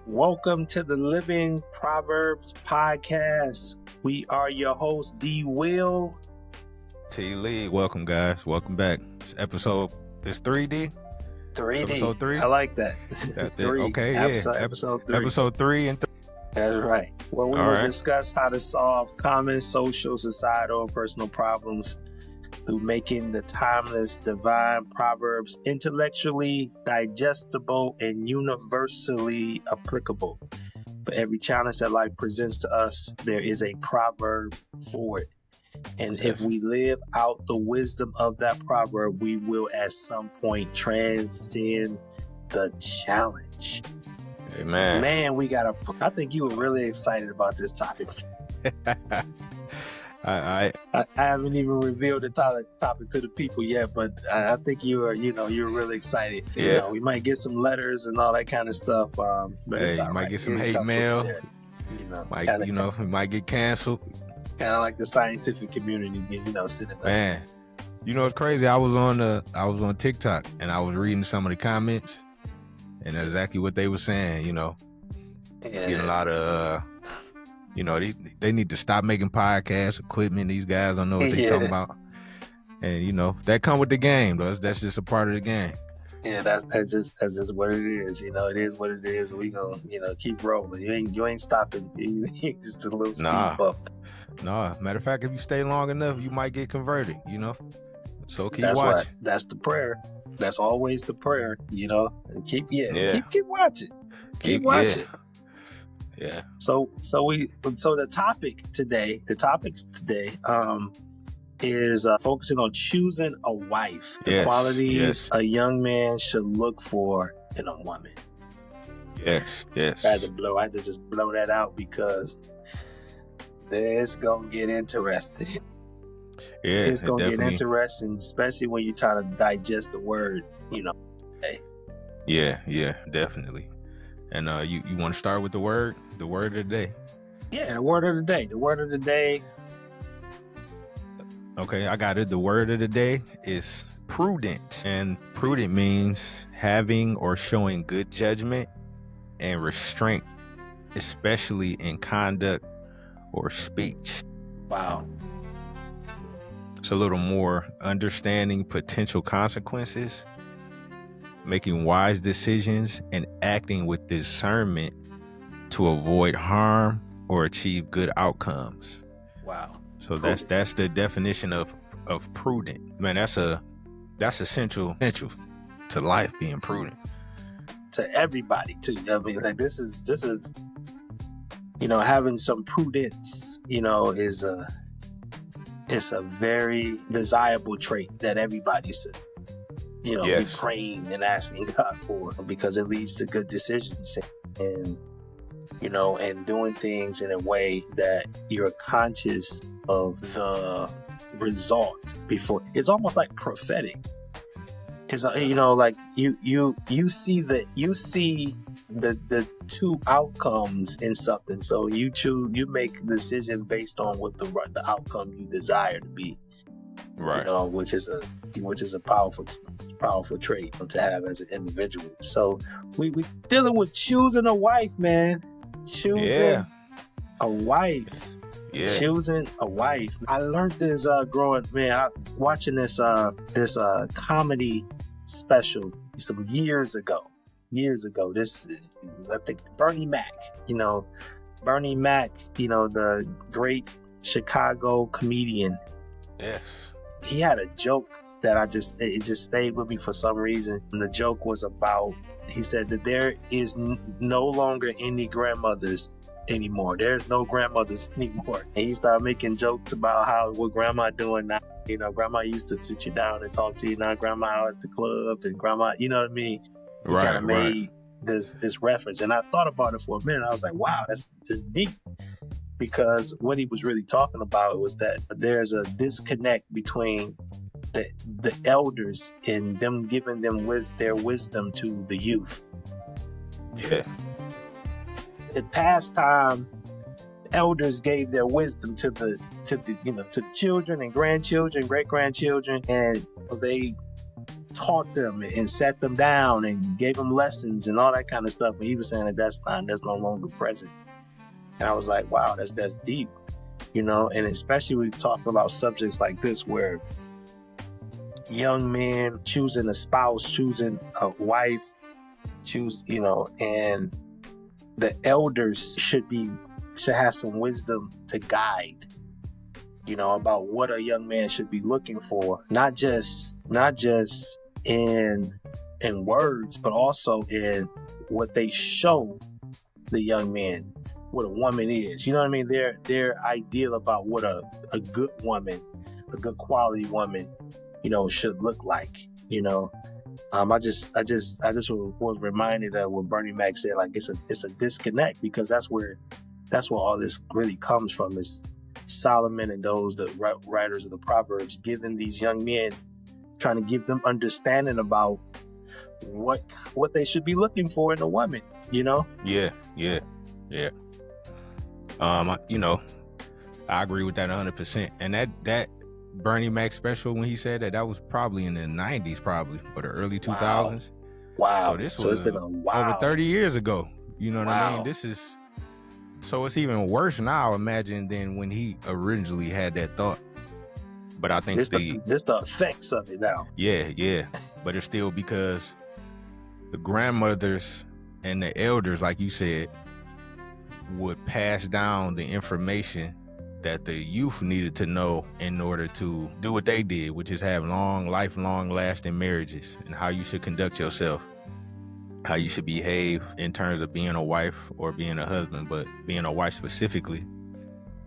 Welcome to the Living Proverbs podcast. We are your host, D. Will. T. Lee. Welcome, guys. Welcome back. It's 3D? 3D. Episode 3? I like that. That's 3. Okay, Episode 3. Episode 3 and 3. That's right. Well, we will discuss how to solve common social, societal, and personal problems through making the timeless divine proverbs intellectually digestible and universally applicable. For every challenge that life presents to us, there is a proverb for it. And if we live out the wisdom of that proverb, we will at some point transcend the challenge. Amen. Man, I think you were really excited about this topic. I haven't even revealed the topic to the people yet, but I think you're really excited. Yeah. We might get some letters and all that kind of stuff. But you might get some hate mail. We might get canceled. Kind of like the scientific community, sitting there. Man, it's crazy. I was on TikTok and I was reading some of the comments, and that's exactly what they were saying. Getting a lot of. They need to stop making podcast equipment. These guys don't know what they're talking about. And, that come with the game, though. That's just a part of the game. Yeah, that's just what it is. It is what it is. We gonna, keep rolling. You ain't stopping. You ain't just a little speed bump. Nah. Matter of fact, if you stay long enough, you might get converted, So keep watching. Right. That's the prayer. That's always the prayer, And keep watching. Keep watching. Yeah. So the topics today is focusing on choosing a wife. The qualities a young man should look for in a woman. Yes. I had to just blow that out because it's gonna get interesting. Yeah, it's gonna get interesting, especially when you try to digest the word. Hey. Yeah, definitely. And you want to start with the word of the day? Yeah, the word of the day. Okay, I got it. The word of the day is prudent. And prudent means having or showing good judgment and restraint, especially in conduct or speech. Wow. It's a little more understanding potential consequences, making wise decisions, and acting with discernment to avoid harm or achieve good outcomes. Wow. So that's the definition of prudent. Man, that's essential to life, being prudent. To everybody too. I mean, like this is having some prudence, it's a very desirable trait that everybody should be praying and asking God for, because it leads to good decisions and doing things in a way that you're conscious of the result before. It's almost like prophetic. Because like you see the two outcomes in something, so you make a decision based on what the outcome you desire to be. Right. Which is a powerful trait to have as an individual. So we dealing with choosing a wife, man. Choosing a wife. Yeah. Choosing a wife. I learned this watching this comedy special some years ago. This, I think, Bernie Mac. Bernie Mac. The great Chicago comedian. Yes. He had a joke that it just stayed with me for some reason. And the joke was about, he said that there is no longer any grandmothers anymore. There's no grandmothers anymore. And he started making jokes about what grandma doing now. Grandma used to sit you down and talk to you. Now grandma out at the club, and grandma, you know what I mean? He kind of made this reference. And I thought about it for a minute. I was like, wow, that's just deep. Because what he was really talking about was that there's a disconnect between the elders and them giving them their wisdom to the youth. Yeah. In past time, elders gave their wisdom to the children and grandchildren, great grandchildren, and they taught them and sat them down and gave them lessons and all that kind of stuff. But he was saying that that's no longer present. And I was like, wow, that's deep, you know. And especially we talk about subjects like this, where young men choosing a spouse, choosing a wife, you know, and the elders should have some wisdom to guide, you know, about what a young man should be looking for, not just in words, but also in what they show the young man what a woman is. You know what I mean? Their ideal about what a good woman, a good quality woman, you know, should look like, you know. I just was reminded of what Bernie Mac said, like it's a disconnect, because that's where all this really comes from, is Solomon and those, the writers of the Proverbs, giving these young men, trying to give them understanding about what they should be looking for in a woman, you know? Yeah. You know, I agree with that 100%. And that Bernie Mac special, when he said that was probably in the 90s, probably, or the early 2000s. Wow. So this was it's been over 30 years ago. You know what I mean? So it's even worse now, imagine, than when he originally had that thought. But I think the effects of it now. Yeah. But it's still because the grandmothers and the elders, like you said, would pass down the information that the youth needed to know in order to do what they did, which is have lifelong lasting marriages, and how you should conduct yourself, how you should behave in terms of being a wife or being a husband. But being a wife specifically,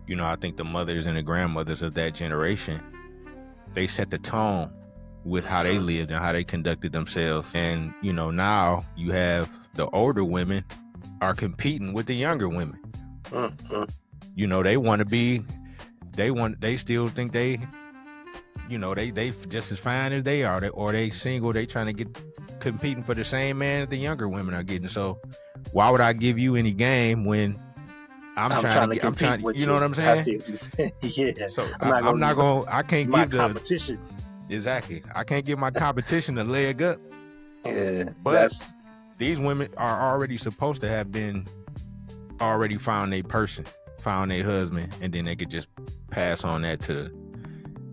you know, I think the mothers and the grandmothers of that generation, they set the tone with how they lived and how they conducted themselves. And, you know, now you have the older women are competing with the younger women. You know, they still think they just as fine as they are, or they single, they trying to competing for the same man that the younger women are getting. So why would I give you any game when I'm trying to compete with you? Know what I'm saying? I see what you're saying. Yeah. So I can't give the competition. Exactly. I can't give my competition a leg up. Yeah. But these women are already supposed to have already found their person, found their husband, and then they could just pass on that to,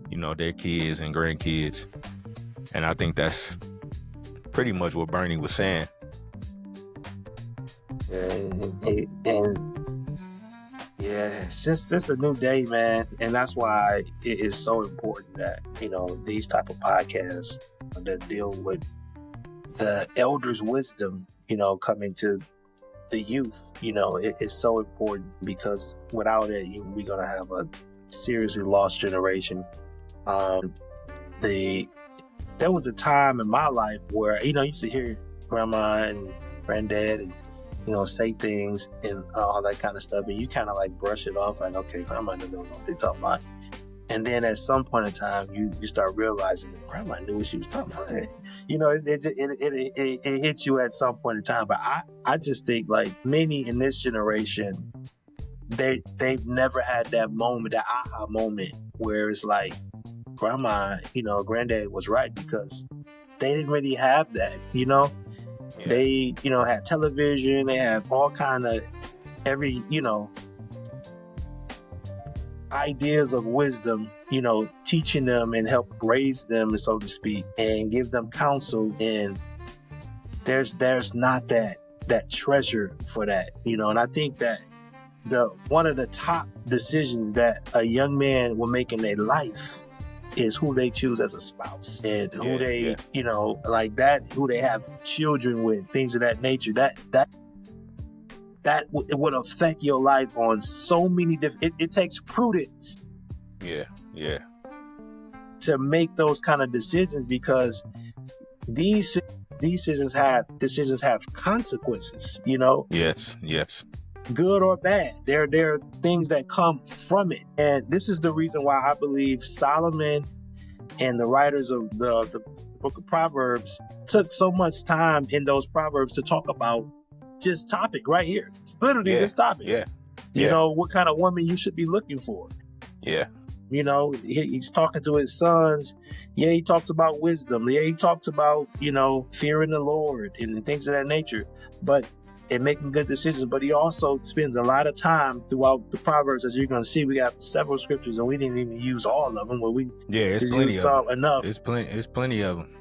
you know, their kids and grandkids. And I think that's pretty much what Bernie was saying. It's just a new day, man. And that's why it is so important that, you know, these type of podcasts that deal with the elders' wisdom, you know, coming to the youth, you know, it is so important, because without it, we're going to have a seriously lost generation. There was a time in my life where, you know, you used to hear grandma and granddad and, you know, say things and all that kind of stuff, and you kind of like brush it off, like, okay, grandma doesn't know what they're talking about. And then at some point in time, you start realizing that grandma knew what she was talking about. You know, it hits you at some point in time. But I just think, like, many in this generation, they've never had that moment, that aha moment, where it's like, grandma, you know, granddad was right, because they didn't really have that, you know? Yeah. They, you know, had television, they had all kind of you know, ideas of wisdom, you know, teaching them and help raise them, so to speak, and give them counsel. And there's not that treasure for that, you know. And I think that one of the top decisions that a young man will make in their life is who they choose as a spouse, and who you know, like that, who they have children with, things of that nature. That it would affect your life on so many different. It takes prudence. Yeah. To make those kind of decisions, because these decisions have consequences. You know. Yes. Good or bad, there are things that come from it, and this is the reason why I believe Solomon and the writers of the book of Proverbs took so much time in those Proverbs to talk about this topic right here. It's literally this topic. Yeah. You know, what kind of woman you should be looking for. Yeah. He's talking to his sons. Yeah, he talks about wisdom. Yeah, he talks about, fearing the Lord and things of that nature, and making good decisions. But he also spends a lot of time throughout the Proverbs, as you're going to see. We got several scriptures, and we didn't even use all of them, but we it's just plenty used of them. some enough. It's plenty of them.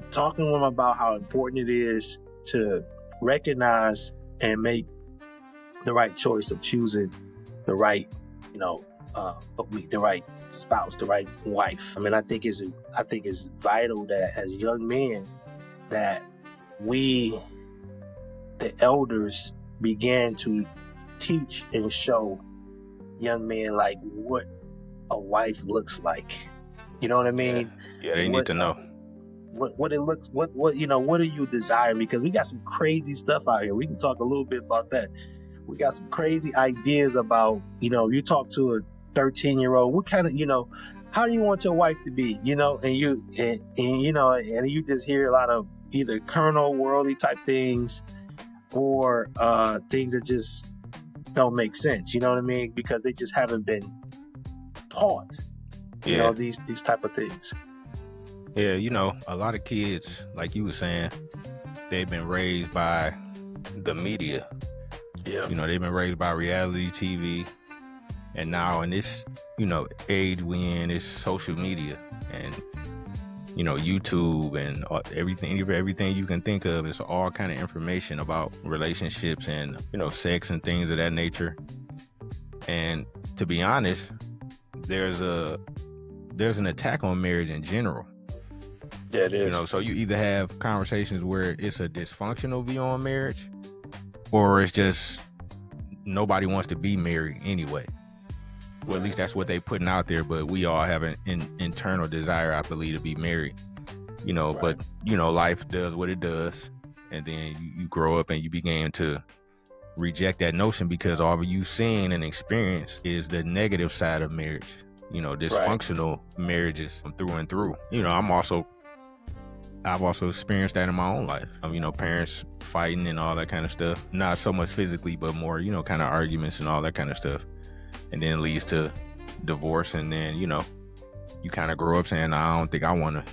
Talking to them about how important it is to recognize and make the right choice of choosing the right, the right spouse, the right wife. I mean, I think it's vital that as young men that we, the elders, began to teach and show young men like what a wife looks like. You know what I mean? Yeah, they need to know. What it looks, what are you desiring? Because we got some crazy stuff out here. We can talk a little bit about that. We got some crazy ideas about, you talk to a 13-year-old, what kind of, how do you want your wife to be? And you just hear a lot of either carnal, worldly type things or things that just don't make sense. You know what I mean? Because they just haven't been taught, these type of things. Yeah, a lot of kids, like you were saying, they've been raised by the media. Yeah. They've been raised by reality TV. And now in this, age we in, it's social media and, YouTube and everything you can think of. It's all kind of information about relationships and, sex and things of that nature. And to be honest, there's an attack on marriage in general. Yeah, it is. So you either have conversations where it's a dysfunctional view on marriage, or it's just nobody wants to be married anyway. Well, at least that's what they putting out there, but we all have an internal desire, I believe, to be married. Right. But, life does what it does, and then you grow up and you begin to reject that notion because all you've seen and experienced is the negative side of marriage, dysfunctional marriages through and through. I've also experienced that in my own life. Parents fighting and all that kind of stuff. Not so much physically, but more, kind of arguments and all that kind of stuff. And then it leads to divorce. And then, you kind of grow up saying, I don't think I want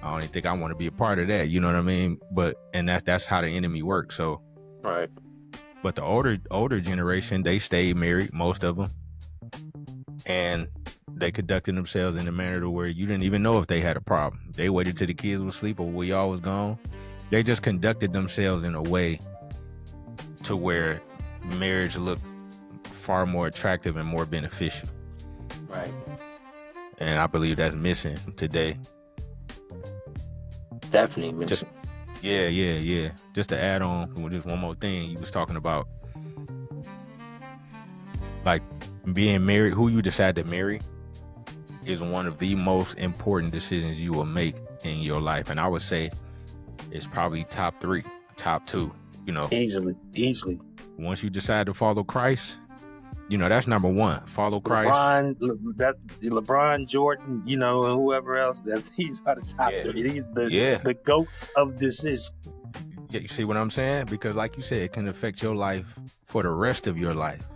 to be a part of that. You know what I mean? And that's how the enemy works. So, right. But the older generation, they stayed married, most of them. And they conducted themselves in a manner to where you didn't even know if they had a problem. They waited till the kids was asleep or we all was gone. They just conducted themselves in a way to where marriage looked far more attractive and more beneficial. Right. And I believe that's missing today. Definitely missing. Yeah. Just to add on, just one more thing, you was talking about like being married, who you decide to marry is one of the most important decisions you will make in your life. And I would say it's probably top 3, top 2, Easily. Once you decide to follow Christ, that's number 1. Follow Christ. LeBron, Jordan, and whoever else, these are the top 3. These the goats of decision. Yeah, you see what I'm saying? Because like you said, it can affect your life for the rest of your life.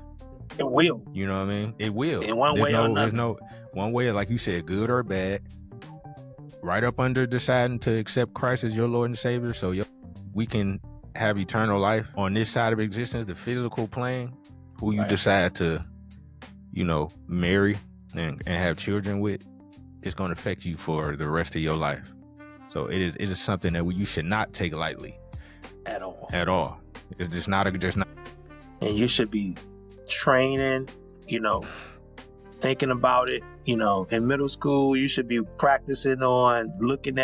It will. You know what I mean? It will. In one way or another. There's no one way, like you said, good or bad. Right up under deciding to accept Christ as your Lord and Savior, so we can have eternal life on this side of existence, the physical plane. Who you decide to, marry and have children with, is going to affect you for the rest of your life. So it is something that you should not take lightly. At all. It's just not. And you should be training, thinking about it. In middle school, you should be practicing on looking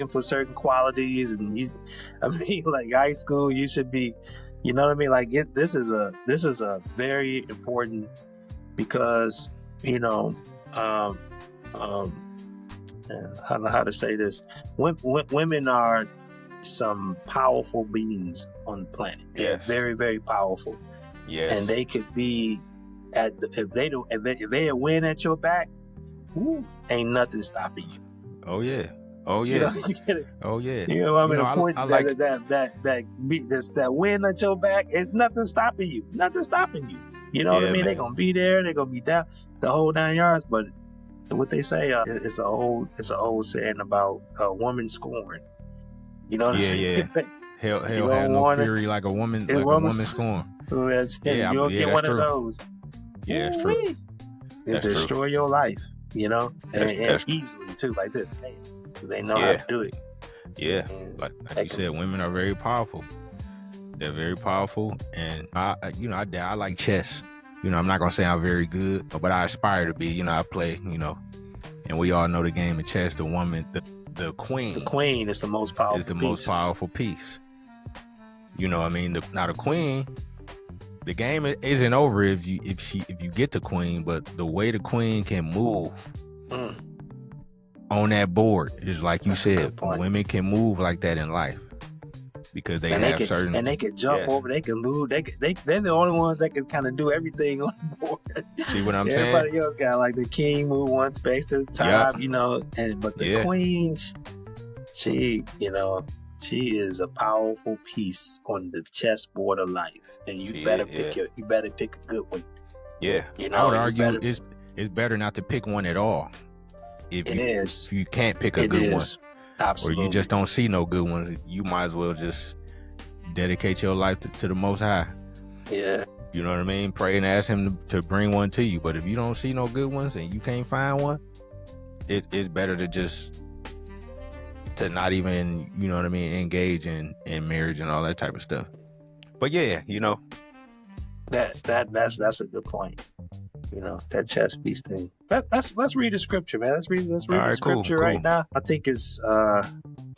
for certain qualities, and like high school, you should be, like this is a very important, because how to say this, women are some powerful beings on the planet. Yes. They're very, very powerful. Yes. And they could be if they win at your back, ain't nothing stopping you. Oh yeah. Oh yeah. Oh yeah. The points that win at your back, it's nothing stopping you. Nothing stopping you. You know what I Yeah, mean? man. They're gonna be there. They're gonna be down the whole 9 yards. But what they say, it's an old saying about a woman scorned. You know what I mean? Yeah. Hell You have don't no want it. fury like a woman Woman's- scorn. You don't get that's one true. of those. Yeah, that's true. It That's destroy your life, you know, and That's easily too, like this, because they know Yeah. how to do it. Yeah, And like you said, women are very powerful. They're very powerful, and I like chess. You know, I'm not gonna say I'm very good, but I aspire to be. You know, I play. You know, and we all know the game of chess. The woman, the queen. The queen is the most powerful. Is the most powerful piece. You know what I mean? Now the queen, the game isn't over if you get the queen, but the way the queen can move on that board is like you said, women can move like that in life because they certain and they can jump over, they can move, they're the only ones that can kind of do everything on the board. See what I'm saying? Everybody else got like the king move one space at a time, you know, but the queen, she is a powerful piece on the chessboard of life, and you better pick a good one. Yeah, you know, I would argue it's better not to pick one at all. If you can't pick a good one, absolutely, or you just don't see no good ones, you might as well just dedicate your life to the Most High. Yeah, you know what I mean. Pray and ask Him to bring one to you. But if you don't see no good ones and you can't find one, it's better to not even, you know what I mean, engage in marriage and all that type of stuff. But yeah, you know, that's a good point. You know, that chess piece thing. Let's read the scripture, man. Let's read the scripture right now. I think it's a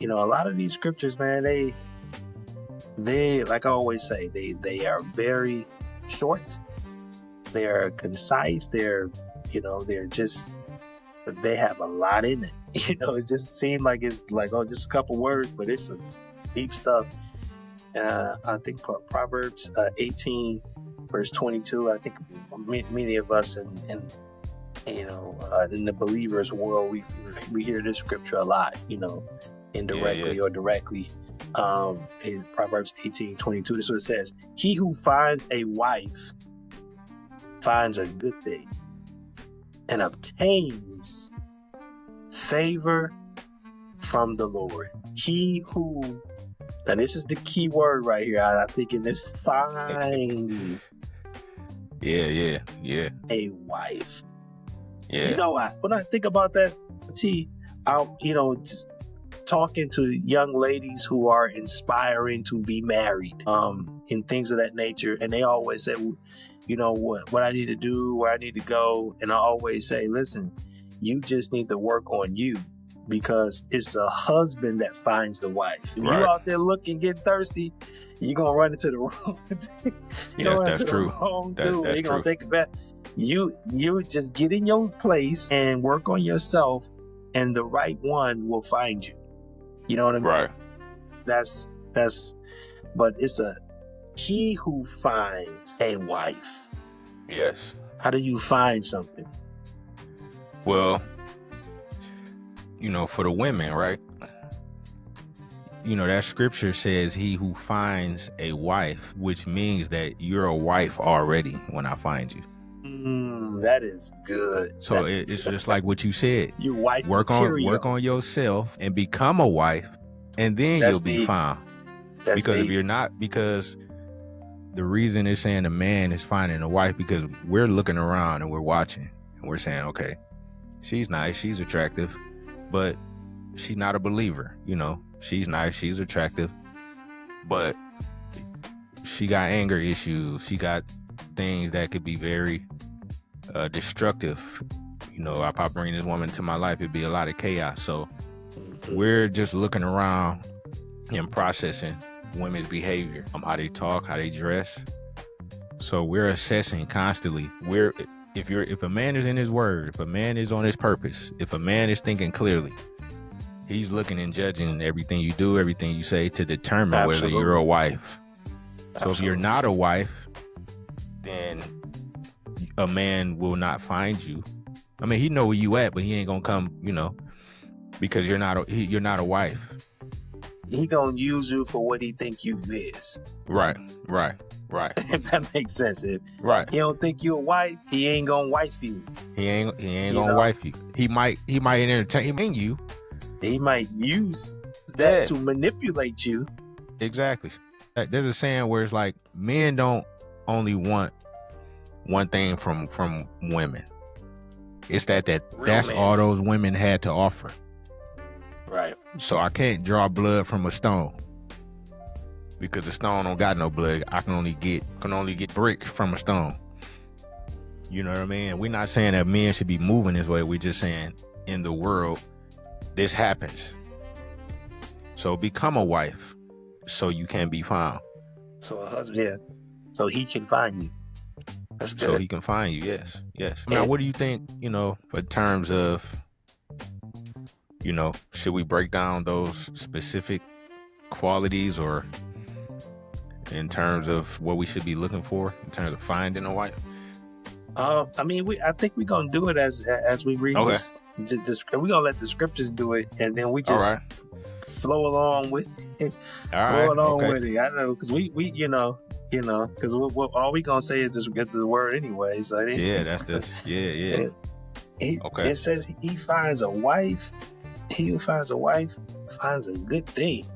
lot of these scriptures, man, they like I always say, they are very short. They are concise. They have a lot in it. You know, it just seemed like it's like, just a couple words, but it's some deep stuff. I think Proverbs 18 verse 22. I think many of us in the believers world, we hear this scripture a lot, you know, indirectly or directly. In Proverbs 18:22, this is what it says: "He who finds a wife finds a good thing and obtains favor from the Lord." He who, and this is the key word right here, I think in this, finds a wife. Yeah. You know, when I think about that, just talking to young ladies who are inspiring to be married, and things of that nature, and they always say, you know, what I need to do, where I need to go, and I always say, listen, you just need to work on you, because it's a husband that finds the wife. If you out there looking, getting thirsty, you're gonna run into the wrong. That's true. You're gonna take it back. You just get in your place and work on yourself, and the right one will find you. You know what I mean? Right. But it's he who finds a wife. Yes. How do you find something? Well, you know, for the women, right? You know, that scripture says he who finds a wife, which means that you're a wife already when I find you. That is good. So it's just like what you said. You wife work on yourself and become a wife, and then you'll be found. Because if you're not, because the reason it's saying a man is finding a wife, because we're looking around and we're watching and we're saying, okay, she's nice, she's attractive, but she's not a believer. You know, she's nice, she's attractive, but she got anger issues. She got things that could be very destructive. You know, if I bring this woman to my life, it'd be a lot of chaos. So we're just looking around and processing women's behavior, how they talk, how they dress. So we're assessing constantly. If a man is in his word, if a man is on his purpose, if a man is thinking clearly, he's looking and judging everything you do, everything you say, to determine whether you're a wife. So if you're not a wife, then a man will not find you. I mean, he know where you at, but he ain't gonna come, you know, because you're not a wife. he gonna use you for what he think you is. Right. If that makes sense. If Right. he don't think you a wife, he ain't gonna wife you. He ain't gonna wife you. He might entertain you. He might use that to manipulate you. Exactly. There's a saying where it's like men don't only want one thing from women. It's that's all those women had to offer. Right. So I can't draw blood from a stone because the stone don't got no blood. I can only get brick from a stone. You know what I mean? We're not saying that men should be moving this way. We're just saying in the world this happens. So become a wife so you can be found. So a husband, yeah. So he can find you. That's good. So he can find you, yes. Now, what do you think, in terms of, should we break down those specific qualities or in terms of what we should be looking for in terms of finding a wife? I think we're going to do it as we read this. We're going to let the scriptures do it, and then we just flow along with it. With it. I know, because we because all we going to say is just get the word anyway. So that's this. Yeah. It says he finds a wife. He who finds a wife finds a good thing.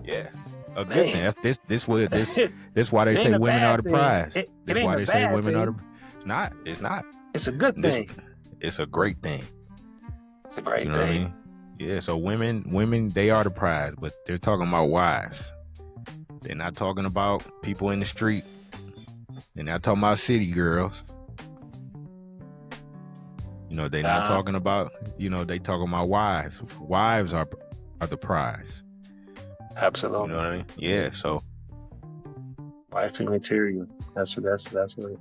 Yeah. A good thing. This why they say women are the prize. That's why they say women are the. It's not. It's a good thing. It's a great thing. It's a great thing. What I mean? Yeah. So women, they are the prize, but they're talking about wives. They're not talking about people in the street. They're not talking about city girls. They're not talking about. They talking about wives. Wives are the prize. Absolutely. You know what I mean? Yeah. So. Wifey material. That's what.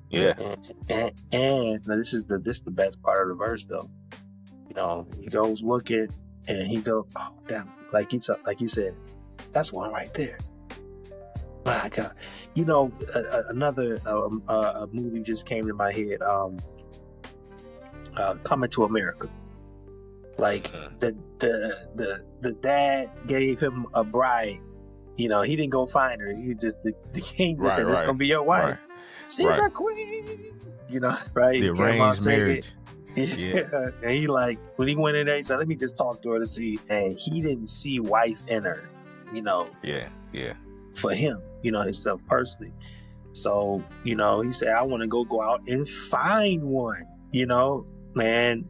Yeah. And now this is the best part of the verse though. He goes looking and he goes, oh damn, like you said, that's one right there. My God. Another movie just came to my head. Coming to America. Like the dad gave him a bride. He didn't go find her. He just the king said, "It's gonna be your wife." Right. She's a queen. Right? The arranged marriage. Yeah. And he when he went in there, he said, "Let me just talk to her to see." And he didn't see wife in her. Yeah. For him, himself personally. So, he said, "I want to go out and find one." Man.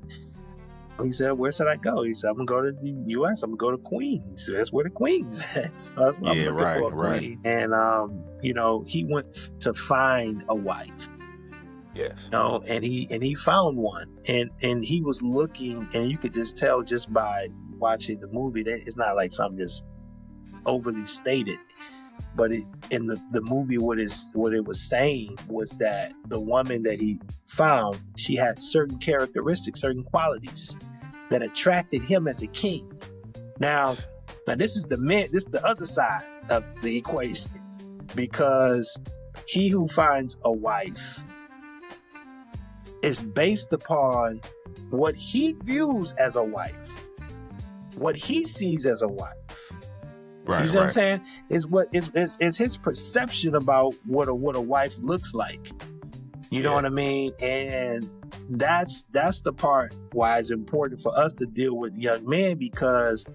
He said, "Where should I go?" He said, "I'm gonna go to the U.S. I'm gonna go to Queens. So that's where the Queen's at." So that's what I'm looking for. Right. And he went to find a wife. Yes. And he found one, and he was looking, and you could just tell just by watching the movie that it's not like something just overly stated. But in the movie, what it was saying was that the woman that he found, she had certain characteristics, certain qualities that attracted him as a king. Now this is the other side of the equation, because he who finds a wife is based upon what he views as a wife, what he sees as a wife. Right, you see what I'm saying? Is his perception about what a wife looks like. You know what I mean? And that's the part why it's important for us to deal with young men, because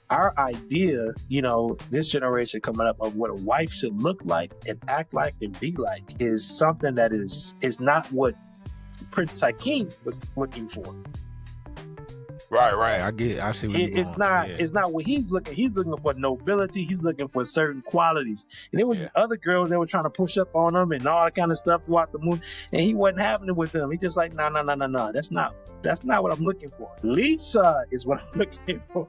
our idea, this generation coming up of what a wife should look like and act like and be like is something that is not what Prince Hakeem was looking for. Right. I see what it's not. It's not what he's looking. He's looking for nobility. He's looking for certain qualities. And there was other girls that were trying to push up on him and all that kind of stuff throughout the movie. And he wasn't having it with them. He just like, no. That's not what I'm looking for. Lisa is what I'm looking for.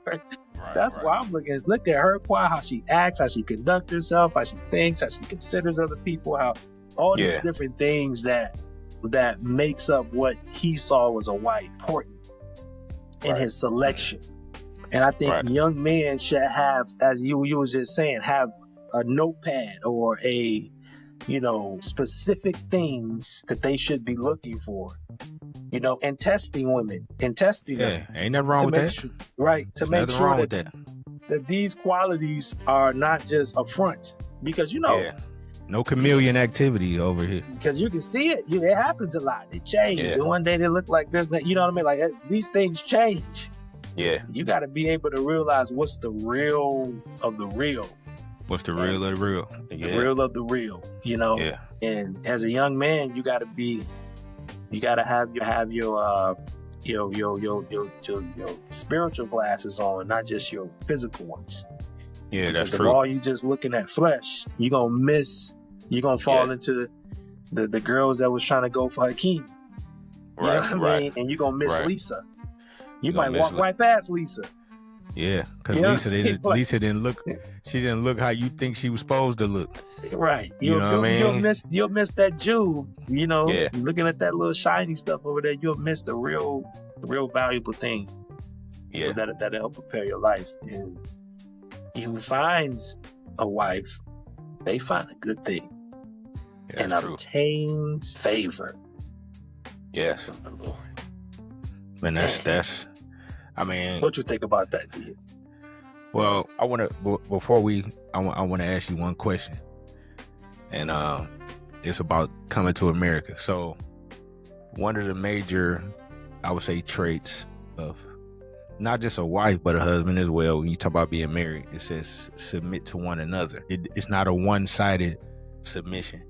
That's why I'm looking. Look at her, how she acts, how she conducts herself, how she thinks, how she considers other people, how all these different things that makes up what he saw was a wife important in his selection. And I think young men should have, as you was just saying, have a notepad or a specific things that they should be looking for, and testing women and testing them. Ain't nothing wrong with that. To make sure that that these qualities are not just a front, because no chameleon activity over here. Because you can see it. It happens a lot. They change. And one day they look like this. You know what I mean? Like, these things change. Yeah. You got to be able to realize what's the real of the real. What's the real of the real? The real of the real, Yeah. And as a young man, you got to have your spiritual glasses on, not just your physical ones. Yeah, because that's true. If all you just looking at flesh, you're gonna fall into the girls that was trying to go for Hakeem. You know what I mean? And you're gonna miss Lisa. You might walk right past Lisa. Yeah, because Lisa didn't look. She didn't look how you think she was supposed to look. Right. You know what I mean? You'll miss that jewel. Looking at that little shiny stuff over there, you'll miss the real valuable thing. Yeah. That'll help prepare your life. And he who finds a wife, they find a good thing, and obtains favor. Yes. From the Lord. And that's. I mean, what you think about that, T? Well, I want to ask you one question, and it's about coming to America. So, one of the major, I would say, traits of not just a wife but a husband as well. When you talk about being married, it says submit to one another. It's not a one-sided submission.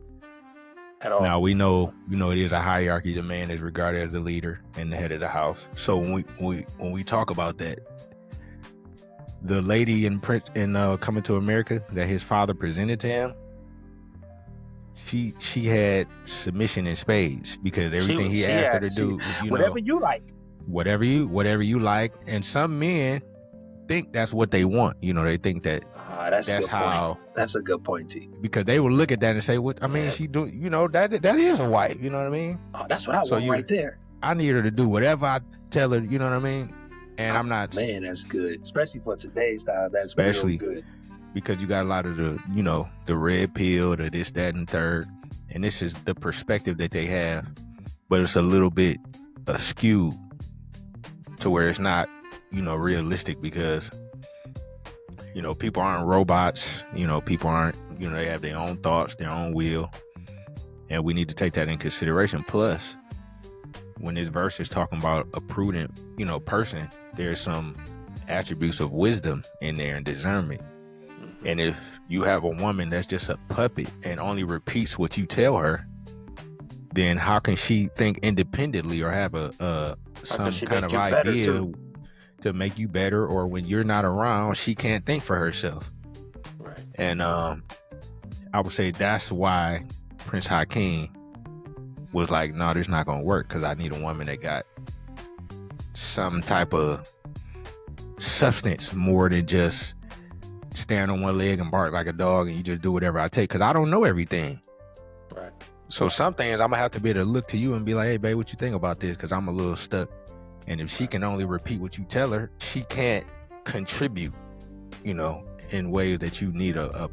At all. Now we know it is a hierarchy. The man is regarded as the leader and the head of the house. So when we talk about that, the lady in Coming to America that his father presented to him, she had submission in spades, because everything he asked her to do, whatever you like, and some men think that's what they want. They think that that's how. That's a good point, T. Because they will look at that and say, "What? I mean, she do. That is a wife. You know what I mean? Oh, that's what I want right there. I need her to do whatever I tell her. You know what I mean? And I'm not. Man, that's good, especially for today's time. That's especially real good, because you got a lot of the red pill, the this, that, and third, and this is the perspective that they have, but it's a little bit askew to where it's not realistic, because people aren't robots. People aren't, they have their own thoughts, their own will, and we need to take that in consideration. Plus, when this verse is talking about a prudent person, there's some attributes of wisdom in there and discernment. And if you have a woman that's just a puppet and only repeats what you tell her, then how can she think independently or have some kind of idea to make you better? Or when you're not around, she can't think for herself. Right. And I would say that's why Prince Hakeem was like, no, this not gonna work, because I need a woman that got some type of substance more than just stand on one leg and bark like a dog and you just do whatever I take, because I don't know everything. Right. So some things I'm gonna have to be able to look to you and be like, hey babe, what you think about this? Because I'm a little stuck. And if she can only repeat what you tell her, she can't contribute, in ways that you need a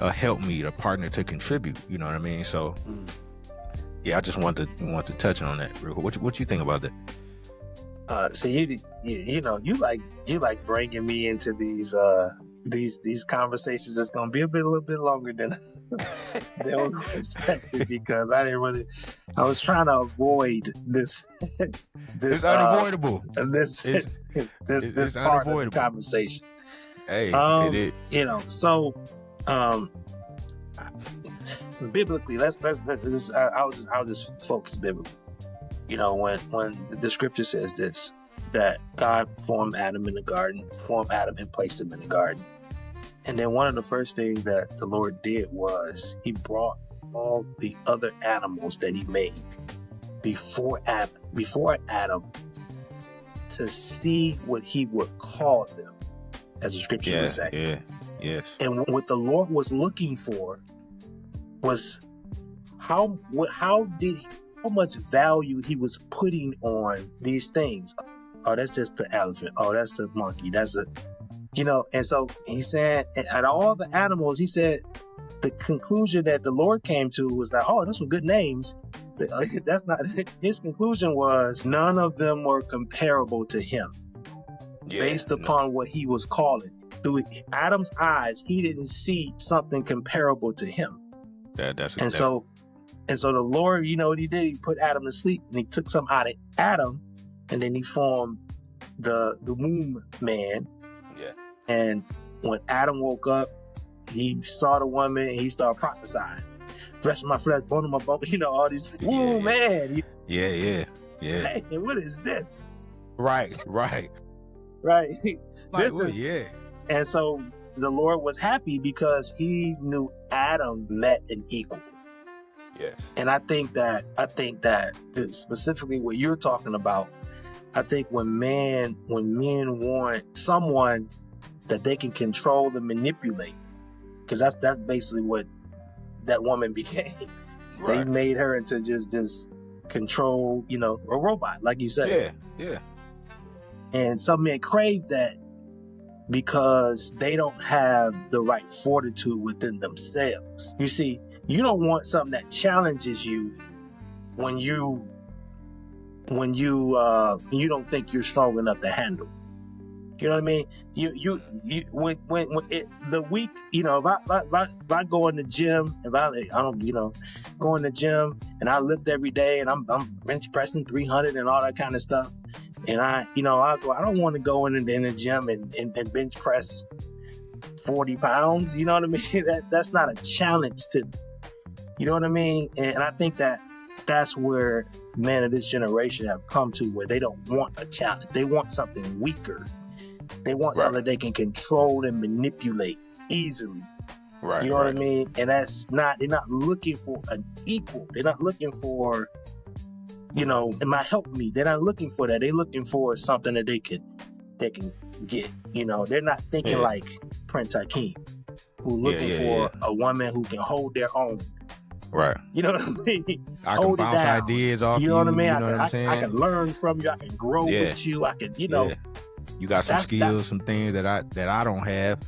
helpmeet, a partner to contribute. You know what I mean? So yeah, I just want to touch on that real quick. What you think about that? So you like bringing me into these conversations. It's gonna be a little bit longer than we expected, because I was trying to avoid this. It's unavoidable. This it's part unavoidable. of the conversation. Hey, it is. So biblically, I'll just focus biblically. When the scripture says this, that God formed Adam in the garden, formed Adam and placed him in the garden. And then one of the first things that the Lord did was he brought all the other animals that he made before Adam to see what he would call them, as the scripture would say. Yeah, yes. And what the Lord was looking for was how much value he was putting on these things. Oh, that's just the elephant. Oh, that's the monkey. That's and so he said, out of all the animals, he said the conclusion that the Lord came to was that, oh, those were good names. That's not, his conclusion was none of them were comparable to him. based upon what he was calling. Through Adam's eyes, he didn't see something comparable to him. So the Lord, you know what he did? He put Adam to sleep, and he took some out of Adam, and then he formed the womb man. Yeah. And when Adam woke up, he saw the woman, and he started prophesying. Flesh of my flesh, bone of my bone, you know, all these, man. Yeah. Hey, what is this? Right. And so the Lord was happy because he knew Adam met an equal. Yes. And I think that specifically what you're talking about, I think when men want someone that they can control and manipulate, because that's basically what that woman became. Right. They made her into just this control, you know, a robot, like you said. Yeah. And some men crave that because they don't have the right fortitude within themselves. You see, you don't want something that challenges you when you don't think you're strong enough to handle. You know what I mean? The week, you know, if I go in the gym, go in the gym and I lift every day and I'm bench pressing 300 and all that kind of stuff. And I don't want to go in the gym and bench press 40 pounds. You know what I mean? That's not a challenge to me. You know what I mean? And I think that's where men of this generation have come to, where they don't want a challenge. They want something weaker. They want something they can control and manipulate easily. Right. You know what I mean? And they're not looking for an equal. They're not looking for, you know, it might help me. They're not looking for that. They're looking for something that they can get. You know, they're not thinking like Prince Hakeem, who looking for a woman who can hold their own. Right. You know what I mean? I can bounce ideas off you. You know what I mean? You know what I'm saying? I can learn from you. I can grow with you. I can, you know. Yeah. You got some skills, some things that I don't have,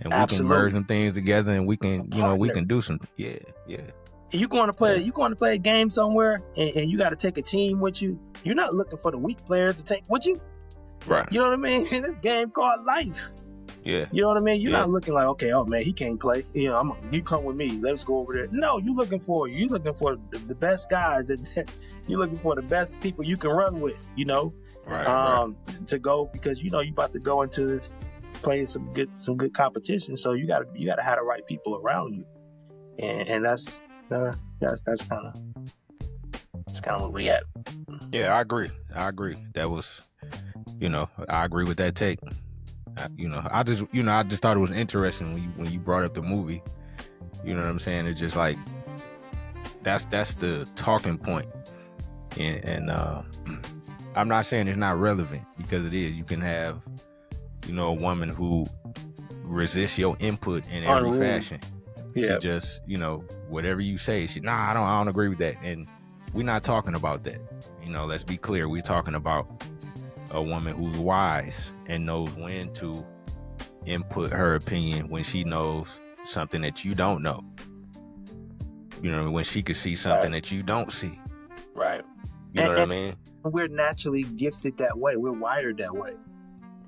and we can merge some things together, and we can, you know, we can do some. Yeah. You going to play a game somewhere, and you got to take a team with you. You're not looking for the weak players to take with you. Right. You know what I mean? In this game called life. Yeah. You know what I mean? You're not looking like, okay, oh man, he can't play. You know, you come with me. Let's go over there. No, you're looking for the best guys. You're looking for the best people you can run with. You know, to go, because you know you about to go into playing some good competition. So you gotta have the right people around you, and that's kind of where we at. Yeah, I agree. That was, you know, I agree with that take. I just thought it was interesting when you brought up the movie. You know what I'm saying? It's just like that's the talking point, and I'm not saying it's not relevant, because it is. You can have, you know, a woman who resists your input in every fashion. Yeah. She just, you know, whatever you say, I don't agree with that, and we're not talking about that. You know, let's be clear. We're talking about a woman who's wise and knows when to input her opinion when she knows something that you don't know. You know, when she could see something that you don't see. Right. You know what I mean? We're naturally gifted that way. We're wired that way.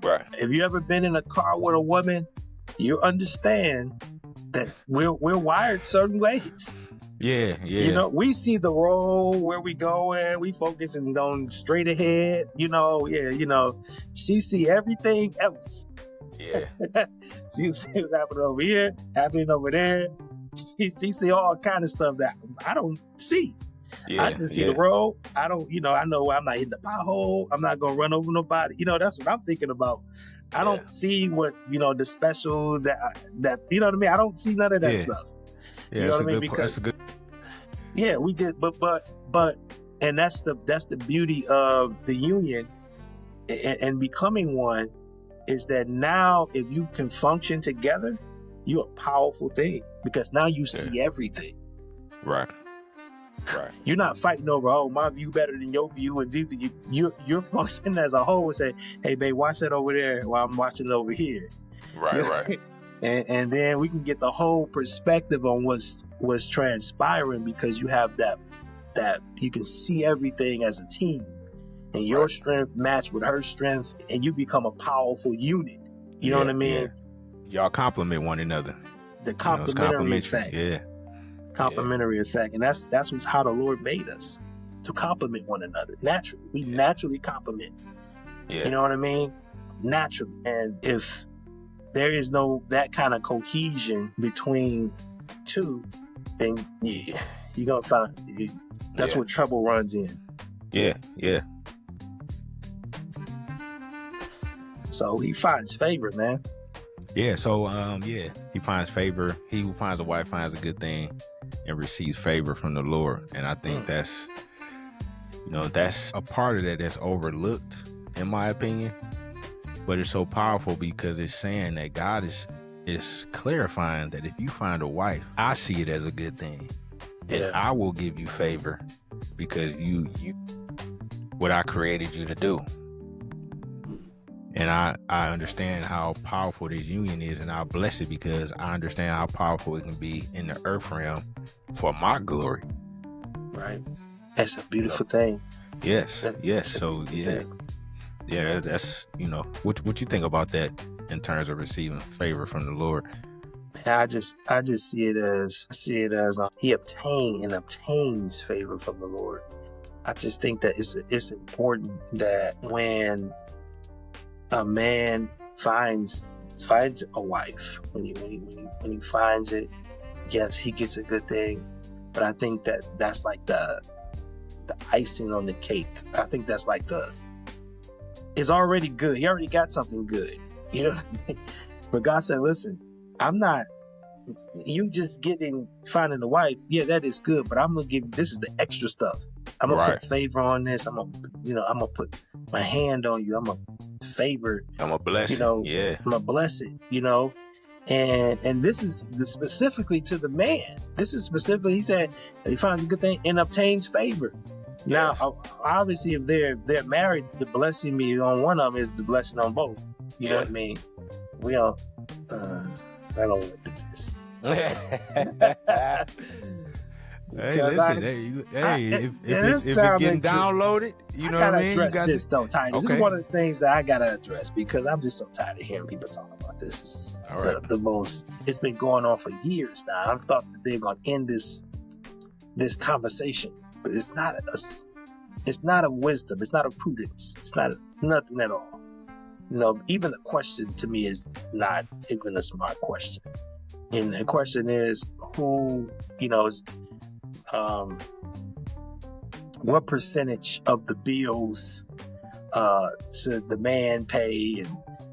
Right. If you ever been in a car with a woman, you understand that we're wired certain ways. Yeah. You know, we see the road, where we going, we focusing on straight ahead, you know, she see everything else. Yeah. She see what's happening over here, happening over there. She see all kind of stuff that I don't see. I just see the road. I don't, you know, I know I'm not hitting the pothole. I'm not going to run over nobody. You know, that's what I'm thinking about. I don't see what, you know, the special that, you know what I mean? I don't see none of that stuff. Yeah, you know what I mean? Because that's a good. Yeah, we just, but, and that's the beauty of the union and becoming one, is that now if you can function together, you're a powerful thing, because now you see everything. Right. You're not fighting over, my view better than your view, and you're functioning as a whole and say, hey babe, watch that over there while I'm watching it over here. Right. And then we can get the whole perspective on what's transpiring, because you have that you can see everything as a team, and your strength match with her strength, and you become a powerful unit. You know what I mean? Y'all complement one another. The complementary effect. Yeah. Complementary effect. And that's how the Lord made us, to complement one another. Naturally. We naturally complement. Yeah. You know what I mean? Naturally. And if there is no that kind of cohesion between two, then you're gonna find that's what trouble runs in. Yeah. So he finds favor, man. Yeah, so he finds favor. He who finds a wife finds a good thing and receives favor from the Lord. And I think that's a part of that that's overlooked, in my opinion. But it's so powerful because it's saying that God is clarifying that if you find a wife, I see it as a good thing. And I will give you favor because you what I created you to do. And I understand how powerful this union is, and I bless it because I understand how powerful it can be in the earth realm for my glory. Right. That's a beautiful thing. Yes. So that's what you think about that in terms of receiving favor from the Lord? I just see it as he obtains favor from the Lord. I just think that it's important that when a man finds a wife, when he finds it, yes, he gets a good thing. But I think that's like the icing on the cake. I think that's like it's already good. He already got something good, you know what I mean? But God said, listen, I'm not, you just finding a wife, that is good, but I'm gonna give you, this is the extra stuff. I'm gonna put favor on this. I'm gonna put my hand on you. I'm gonna favor. I'm gonna bless it. I'm gonna bless it. And this is specifically to the man. This is specifically, he said, he finds a good thing and obtains favor. Yes. Now, obviously, if they're married, the blessing me on one of them is the blessing on both. You know what I mean? We don't. I don't want to do this. Hey, listen, if it's getting downloaded, you know what I mean? I gotta address this though, Tiny. This is one of the things that I gotta address because I'm just so tired of hearing people talk about this. This is the most. It's been going on for years now. I thought that they're gonna end this conversation, but it's not a wisdom. It's not a prudence. It's not nothing at all. Even the question to me is not even a smart question. And the question is who, is. What percentage of the bills should the man pay and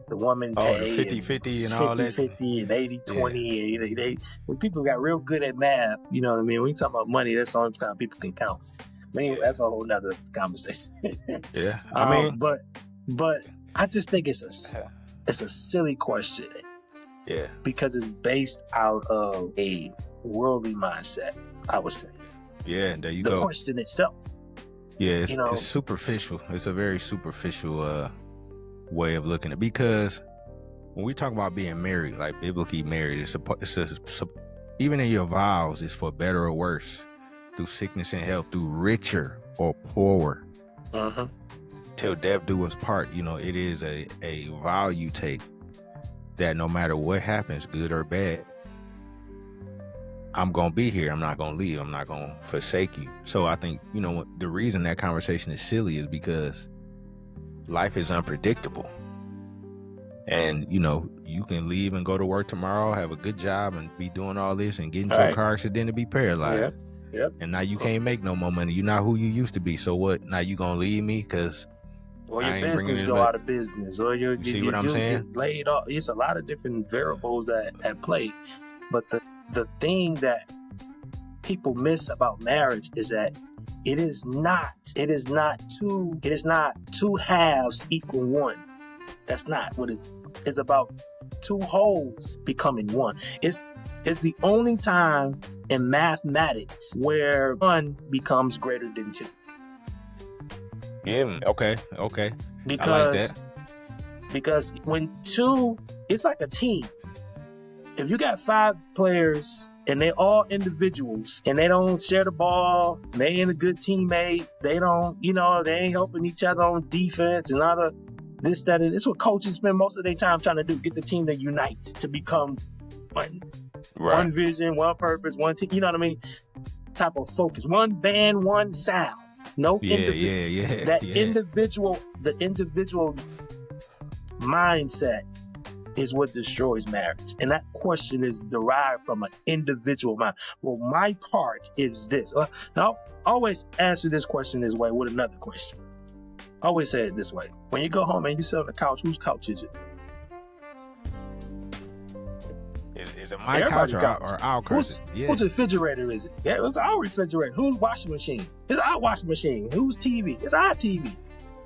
the woman pay? 50-50 and all that. 50-50 and 80-20. Yeah. When people got real good at math, you know what I mean? When you talk about money, that's the only time people can count. I mean, that's a whole nother conversation. Yeah. I mean, but I just think it's a silly question. Yeah. Because it's based out of a worldly mindset, I would say. Yeah, there you go. The question itself. Yeah, it's superficial. It's a very superficial way of looking at it. Because when we talk about being married, like biblically married, even in your vows, it's for better or worse, through sickness and health, through richer or poorer, till death do us part. It is a vow you take that no matter what happens, good or bad, I'm going to be here. I'm not going to leave. I'm not going to forsake you. So I think, the reason that conversation is silly is because life is unpredictable. And, you can leave and go to work tomorrow, have a good job and be doing all this and get into a car accident and be paralyzed. Yep. And now you can't make no more money. You're not who you used to be. So what? Now you going to leave me because... Or your business go out of business. Or you see what I'm saying? Get laid off. It's a lot of different variables at play. But the thing that people miss about marriage is that it is not two halves equal one. That's not what it's about. Two wholes becoming one. It's the only time in mathematics where one becomes greater than two. Yeah, okay. Because I like that. Because when two, it's like a team. if you got 5 players and they all individuals and they don't share the ball, they ain't a good teammate, they don't, they ain't helping each other on defense and all the this, that, and this, what coaches spend most of their time trying to do, get the team to unite, to become one vision, one purpose, one team, you know what I mean? Type of focus, one band, one sound. No individual. The individual mindset is what destroys marriage. And that question is derived from an individual mind. Well, my part is this. Now, always answer this question this way with another question. Always say it this way. When you go home and you sit on the couch, whose couch is it? Is it my couch or our couch? Whose refrigerator is it? Yeah, it's our refrigerator. Whose washing machine? It's our washing machine. Whose TV? It's our TV.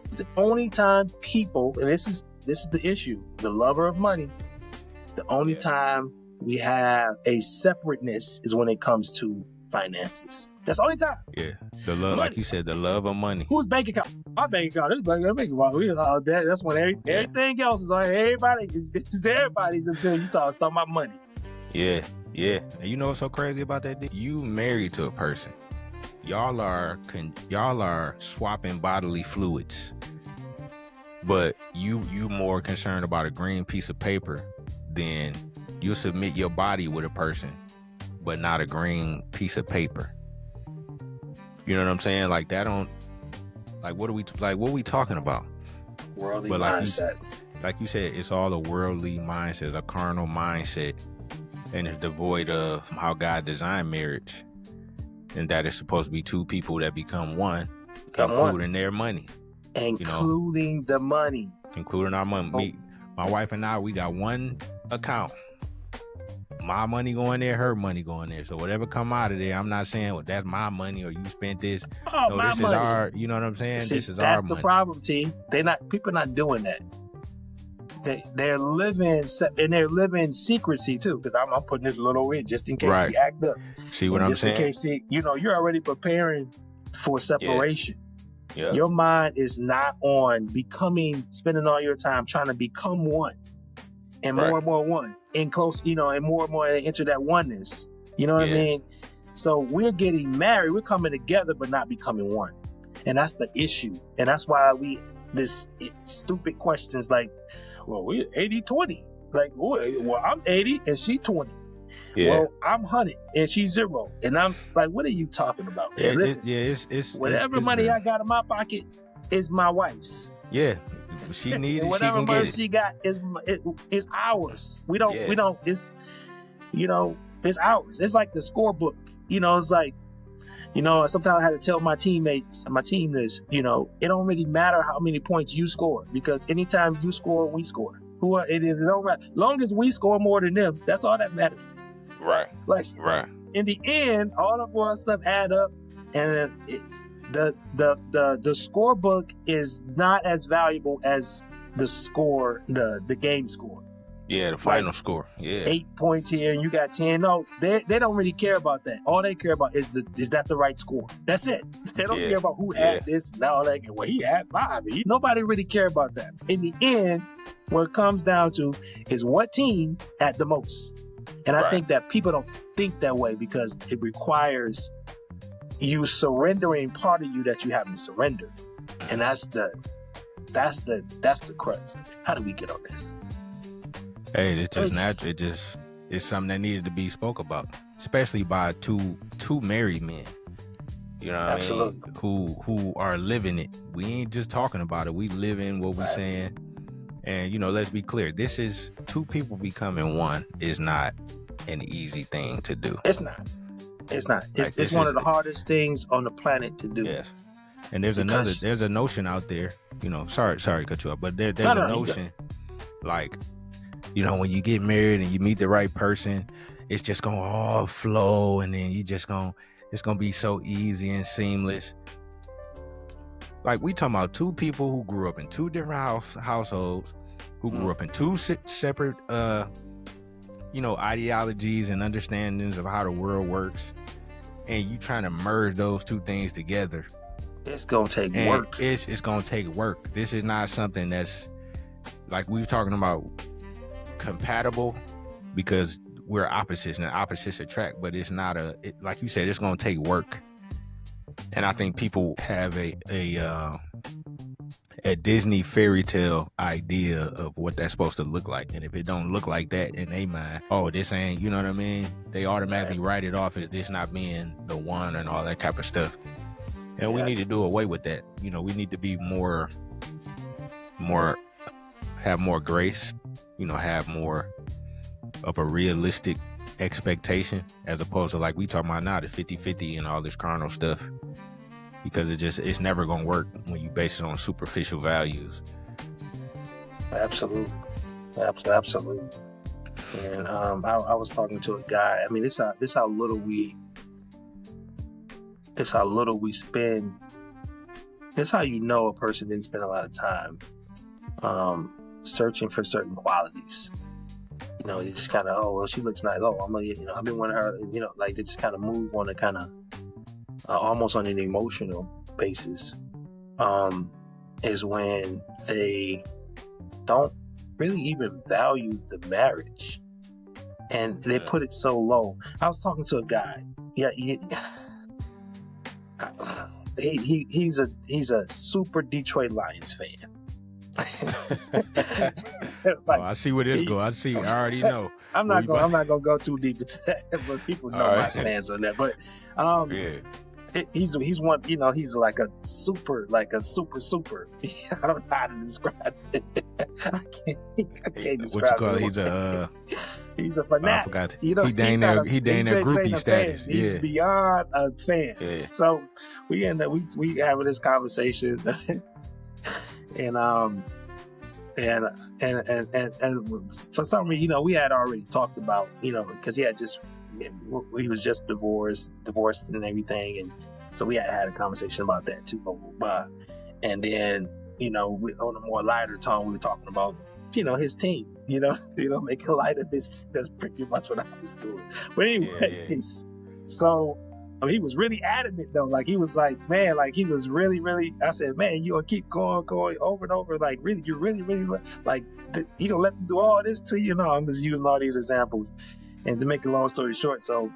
It's the only time people, and this is the issue, the lover of money, the only time we have a separateness is when it comes to finances. That's the only time. Yeah, the love, money. Like you said, the love of money. Whose bank account? Our bank account. This bank account. That's when everything else is on. It's everybody's until you start about money. Yeah. And you know what's so crazy about that? You married to a person. Y'all are swapping bodily fluids. But you more concerned about a green piece of paper than you submit your body with a person, but not a green piece of paper. You know what I'm saying? Like that don't, like what are we talking about? Worldly mindset. Like you said, it's all a worldly mindset, a carnal mindset, and it's devoid of how God designed marriage, and that it's supposed to be 2 people that become one, including their money. Including the money. Including our money. My wife and I, we got one account. My money going there, her money going there. So whatever come out of there, I'm not saying, well, that's my money or you spent this. Oh, no, this is our, you know what I'm saying? See, this is our money. That's the problem, T. People not doing that. They're living secrecy too, because I'm putting this little in just in case he act up. See what I'm saying? Just in case you're already preparing for separation. Yeah. Your mind is not on spending all your time trying to become one, and more and more one, and close, and more and more enter that oneness. You know what I mean? So we're getting married, we're coming together, but not becoming one, and that's the issue. And that's why this stupid questions like, well, we're 80-20. Like, well, I'm 80 and she 20. Yeah. Well, I'm 100 and she's 0. And I'm like, what are you talking about? Yeah, listen, it's whatever money I got in my pocket is my wife's. Yeah. She needs it, whatever she can money get it. she got is ours. We don't, it's, it's ours. It's like the scorebook. It's like, sometimes I had to tell my teammates, my team this, it don't really matter how many points you score, because anytime you score, we score. It don't matter. Long as we score more than them, that's all that matters. Right. Right. In the end, all of our stuff add up, and the scorebook is not as valuable as the score, the game score. Yeah, the final score. Yeah. 8 points here and you got 10. No, they don't really care about that. All they care about is that the right score. That's it. They don't care about who had this. Now he had 5. Nobody really care about that. In the end, what it comes down to is what team had the most. And I think that people don't think that way because it requires you surrendering part of you that you haven't surrendered. And that's the crux. How do we get on this? Hey, it's just natural. It's something that needed to be spoke about, especially by two married men. You know what Absolutely. I mean? Who are living it. We ain't just talking about it. We living what we saying. And let's be clear. This is 2 people becoming one is not an easy thing to do. It's not. It's one of the hardest things on the planet to do. Yes. And there's a notion out there, sorry to cut you off, but there's a notion like, when you get married and you meet the right person, it's just going to all flow, and then it's going to be so easy and seamless. Like, we talking about 2 people who grew up in 2 different households, who grew up in 2 separate, ideologies and understandings of how the world works, and you trying to merge those 2 things together. It's going to take work. It's going to take work. This is not something that's, like we were talking about, compatible, because we're opposites and opposites attract, but it's not like you said, it's going to take work. And I think people have a Disney fairy tale idea of what that's supposed to look like. And if it don't look like that in their mind, oh, this ain't, you know what I mean? They automatically write it off as this not being the one and all that type of stuff. And we need to do away with that. You know, we need to be more, have more grace, you know, have more of a realistic expectation, as opposed to like we talking about now, the 50-50 and all this carnal stuff. Because it's never going to work when you base it on superficial values. Absolutely. And I was talking to a guy. I mean, this how little we spend. This how you know a person didn't spend a lot of time searching for certain qualities. You know, you just kind of, oh, well, she looks nice. Oh, I've been wanting her. You know, like they just kind of move on a kind of almost on an emotional basis. Is when they don't really even value the marriage, and they put it so low. I was talking to a guy. He's a super Detroit Lions fan. Like, I see where this goes. I already know. I'm not gonna go too deep into that, but people know my stance on that. But he's one. You know, he's like a super. I don't know how to describe it. I can't describe. What you call it? He's a fanatic. I forgot. You know, he dang that groupie status. He's beyond a fan. Yeah. So we having this conversation, and for some reason, you know, we had already talked about, you know, because he was just divorced and everything, and so we had a conversation about that too. And then, you know, on a more lighter tone, we were talking about, you know, his team. You know, making light of his. That's pretty much what I was doing. But anyways, so I mean, he was really adamant though. Like he was like, man, like he was really, really. I said, man, you gonna keep going over and over. Like really, you really, like you gonna let them do all this to you? No, I'm just using all these examples. And to make a long story short, so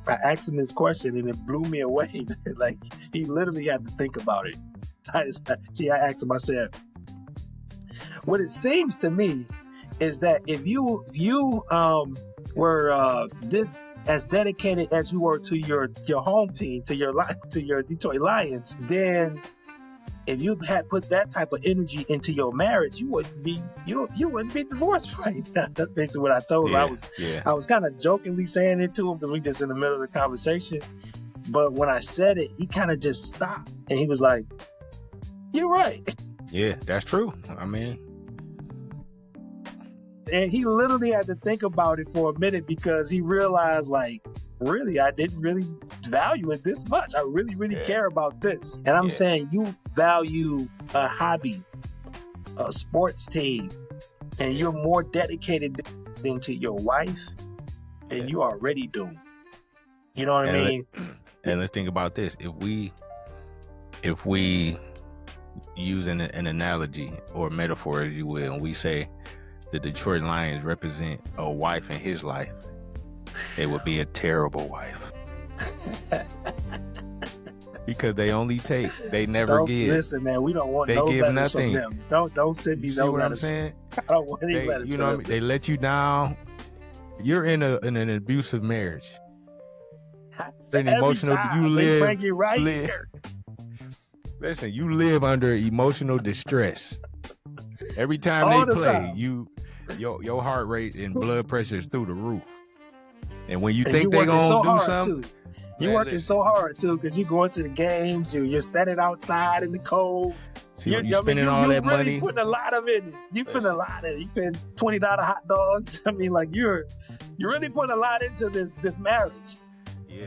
I asked him this question and it blew me away. Like he literally had to think about it. I asked him. I said, what it seems to me is that if you were this as dedicated as you were to your home team, to your Detroit Lions, then if you had put that type of energy into your marriage, you wouldn't be divorced right now. That's basically what I told him. I was kind of jokingly saying it to him because we just in the middle of the conversation. But when I said it, he kind of just stopped and he was like, "You're right." Yeah, that's true. I mean. And he literally had to think about it for a minute because he realized, like, really, I didn't really value it this much. I really, care about this. And I'm saying you value a hobby, a sports team, and you're more dedicated than to your wife than you already do. You know what I mean? And let's think about this. If we use an analogy or metaphor, as you will, and we say, the Detroit Lions represent a wife in his life, it would be a terrible wife. Because they only take, they never give. Listen, man, we don't want they no give letters nothing. from them. Don't send me no letters. See what I'm saying? I don't want any letters. You know, what I mean? They let you down. You're in an abusive marriage. An emotional. Time, you live. Bring you right here. Listen, you live under emotional distress. Every time they play, your heart rate and blood pressure is through the roof. And when you think they're going to do something, you're working so hard too, because you're going to the games, you're standing outside in the cold. See, you're spending all that money. You're putting a lot of it. You put a lot in it. You spend $20 hot dogs. I mean, like you're really putting a lot into this marriage. Yeah.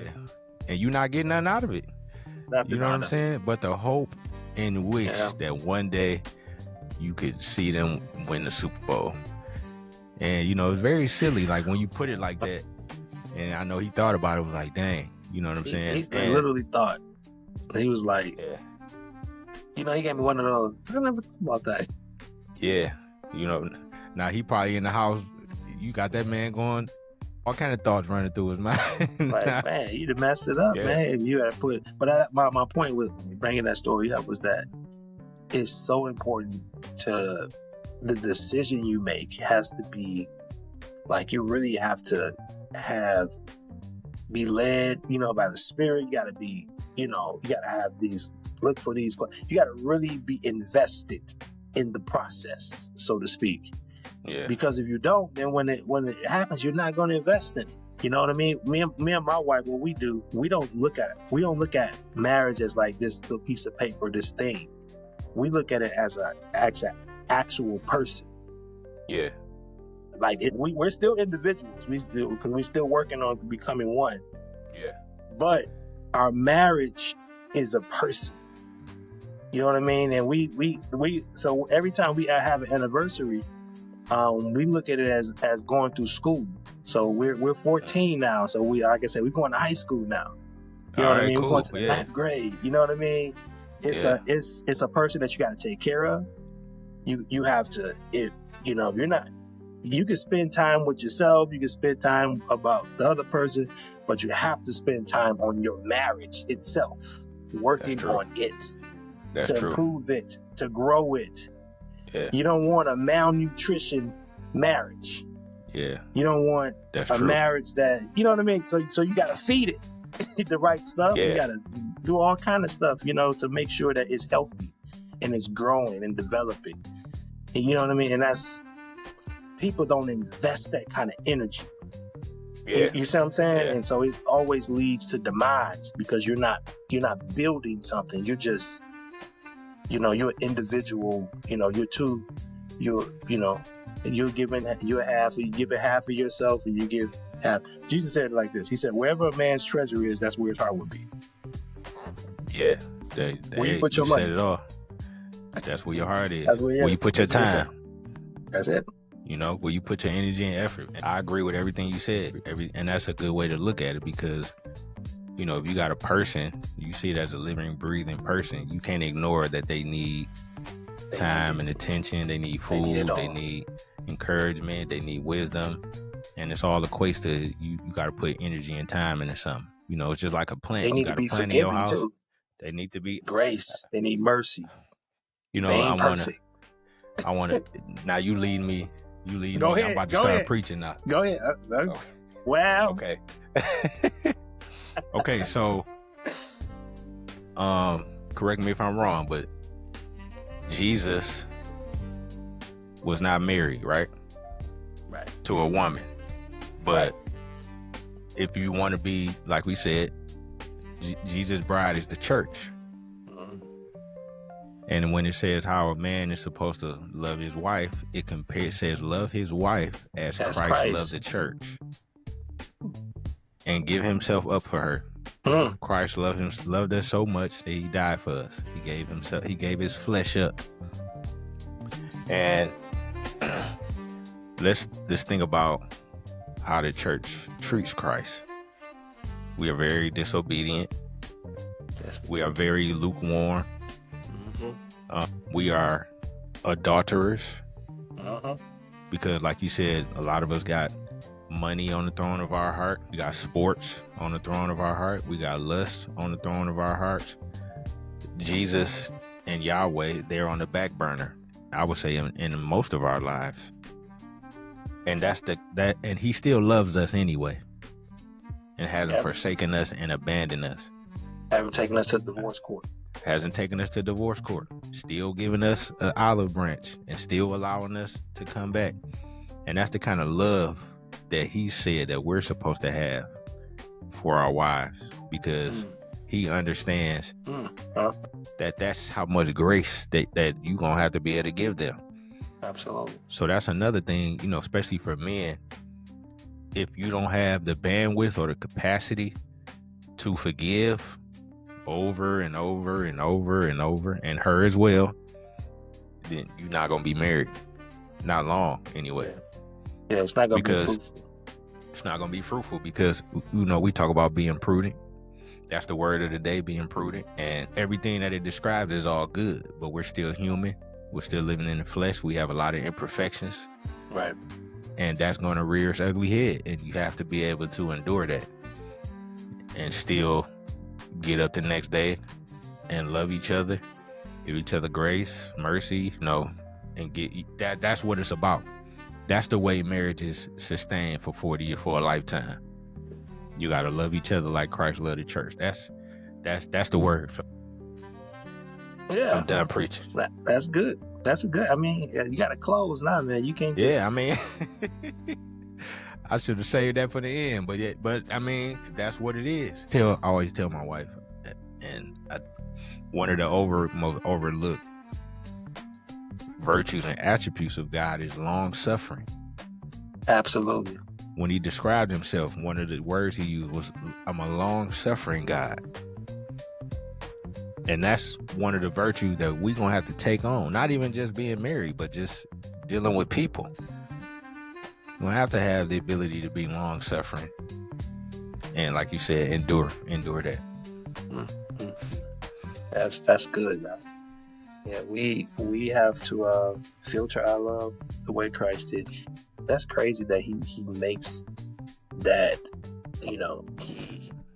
And you're not getting nothing out of it. You know what I'm saying? But the hope and wish that one day you could see them win the Super Bowl. And, you know, it's very silly, like, when you put it like that. And I know he thought about it, was like, dang, you know what I'm saying? He literally thought. He was like, you know, he gave me one of those. I never thought about that. Yeah. You know, now he probably in the house, you got that man going, all kind of thoughts running through his mind. Like, man, you done messed it up, Yeah. man. You had to put. But my point with bringing that story up was that it's so important to the decision you make has to be like, you really have to be led, by the Spirit. You got to be, you got to have look for these. You got to really be invested in the process, so to speak. Yeah. Because if you don't, then when it happens, you're not going to invest in it. You know what I mean? Me and my wife, what we do, we don't look at marriage as like this little piece of paper, this thing. We look at it as an actual person. Yeah. Like we're still individuals. Because we're still working on becoming one. Yeah. But our marriage is a person. You know what I mean? And we so every time we have an anniversary, we look at it as going through school. So we're 14 now. So like I said, we're going to high school now. You know what I mean? Cool. We're going to the 9th grade. You know what I mean? It's a person that you got to take care of. You have to, you're not. You can spend time with yourself. You can spend time about the other person, but you have to spend time on your marriage itself, working on it, to improve it, to grow it. Yeah. You don't want a malnutrition marriage. Yeah. You don't want marriage that, you know what I mean? So you got to feed it the right stuff. Yeah. You got to do all kind of stuff, to make sure that it's healthy and it's growing and developing. And you know what I mean? And people don't invest that kind of energy. Yeah. You see what I'm saying? Yeah. And so it always leads to demise because you're not building something. You're just, you're an individual, you're giving half of yourself and you give half. Jesus said it like this. He said, wherever a man's treasure is, that's where his heart will be. Yeah. Where you put your money. Said it all. That's where your heart is. That's where you put your time. That's it. Where you put your energy and effort. And I agree with everything you said. And that's a good way to look at it because, if you got a person, you see it as a living, breathing person, you can't ignore that they need time and attention. They need food. They need encouragement. They need wisdom. And it's all equates to you got to put energy and time into something. It's just like a plant. They need to be forgiving too. They need to be grace. They need mercy. I want to. Now you lead me. Go ahead. I'm about to start preaching now. Go ahead. Well. Okay. Okay. So, correct me if I'm wrong, but Jesus was not married, right? Right. To a woman. But if you want to be, like we said, Jesus' bride is the church. And when it says how a man is supposed to love his wife, it says love his wife as Christ loved the church and give himself up for her. Christ loved us so much that he died for us. He gave his flesh up. And let's think about how the church treats Christ. We are very disobedient. We are very lukewarm. We are adulterers because, like you said, a lot of us got money on the throne of our heart. We got sports on the throne of our heart. We got lust on the throne of our hearts. Jesus and Yahweh, they're on the back burner, I would say, in most of our lives. And and he still loves us anyway and hasn't forsaken us and abandoned us. Haven't taken us to the divorce court. Hasn't taken us to divorce court. Still giving us an olive branch and still allowing us to come back. And that's the kind of love that he said that we're supposed to have for our wives because he understands that that's how much grace that you're going to have to be able to give them. Absolutely. So that's another thing, especially for men. If you don't have the bandwidth or the capacity to forgive over and over and over and over, and her as well, then you're not going to be married. Not long, anyway. Yeah, it's not going to be fruitful. It's not going to be fruitful because, we talk about being prudent. That's the word of the day, being prudent. And everything that it describes is all good, but we're still human. We're still living in the flesh. We have a lot of imperfections. Right. and that's going to rear its ugly head, and you have to be able to endure that and still get up the next day and love each other, give each other grace, mercy, and get that's what it's about. That's the way marriage is sustained for 40 years, for a lifetime. You got to love each other like Christ loved the church. That's the word. Yeah, I'm done preaching. That's good. That's good. I mean, you got to close now, man. You can't just... Yeah, I mean, I should have saved that for the end, but I mean, that's what it is. I always tell my wife, and one of the most overlooked virtues and attributes of God is long suffering. Absolutely. When he described himself, one of the words he used was, "I'm a long suffering God." And that's one of the virtues that we're going to have to take on. Not even just being married, but just dealing with people. We're going to have the ability to be long suffering. And like you said, endure that. Mm-hmm. That's good, man. Yeah, we have to filter our love the way Christ did. That's crazy that he makes that, he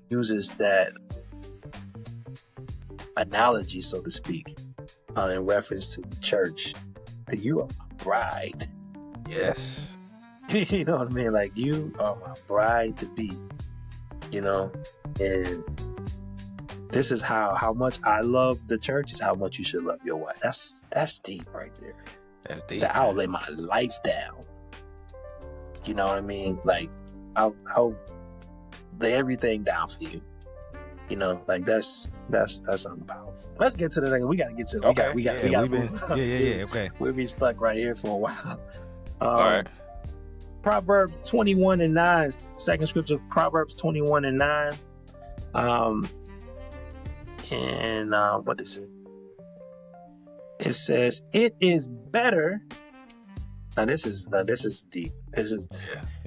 uses that analogy, so to speak, in reference to the church, that you are my bride. Yes. You know what I mean? Like, you are my bride to be, and this is how much I love the church is how much you should love your wife. That's deep right there. That's deep. That I'll lay my life down. You know what I mean? Like, I'll lay everything down for you. Like that's something powerful. Let's get to the next. We got to get to it. Okay. We got. Okay. We'll be stuck right here for a while. All right. Proverbs 21:9. Second scripture, Proverbs 21:9. What is it? It says, "It is better." Now this is deep. This is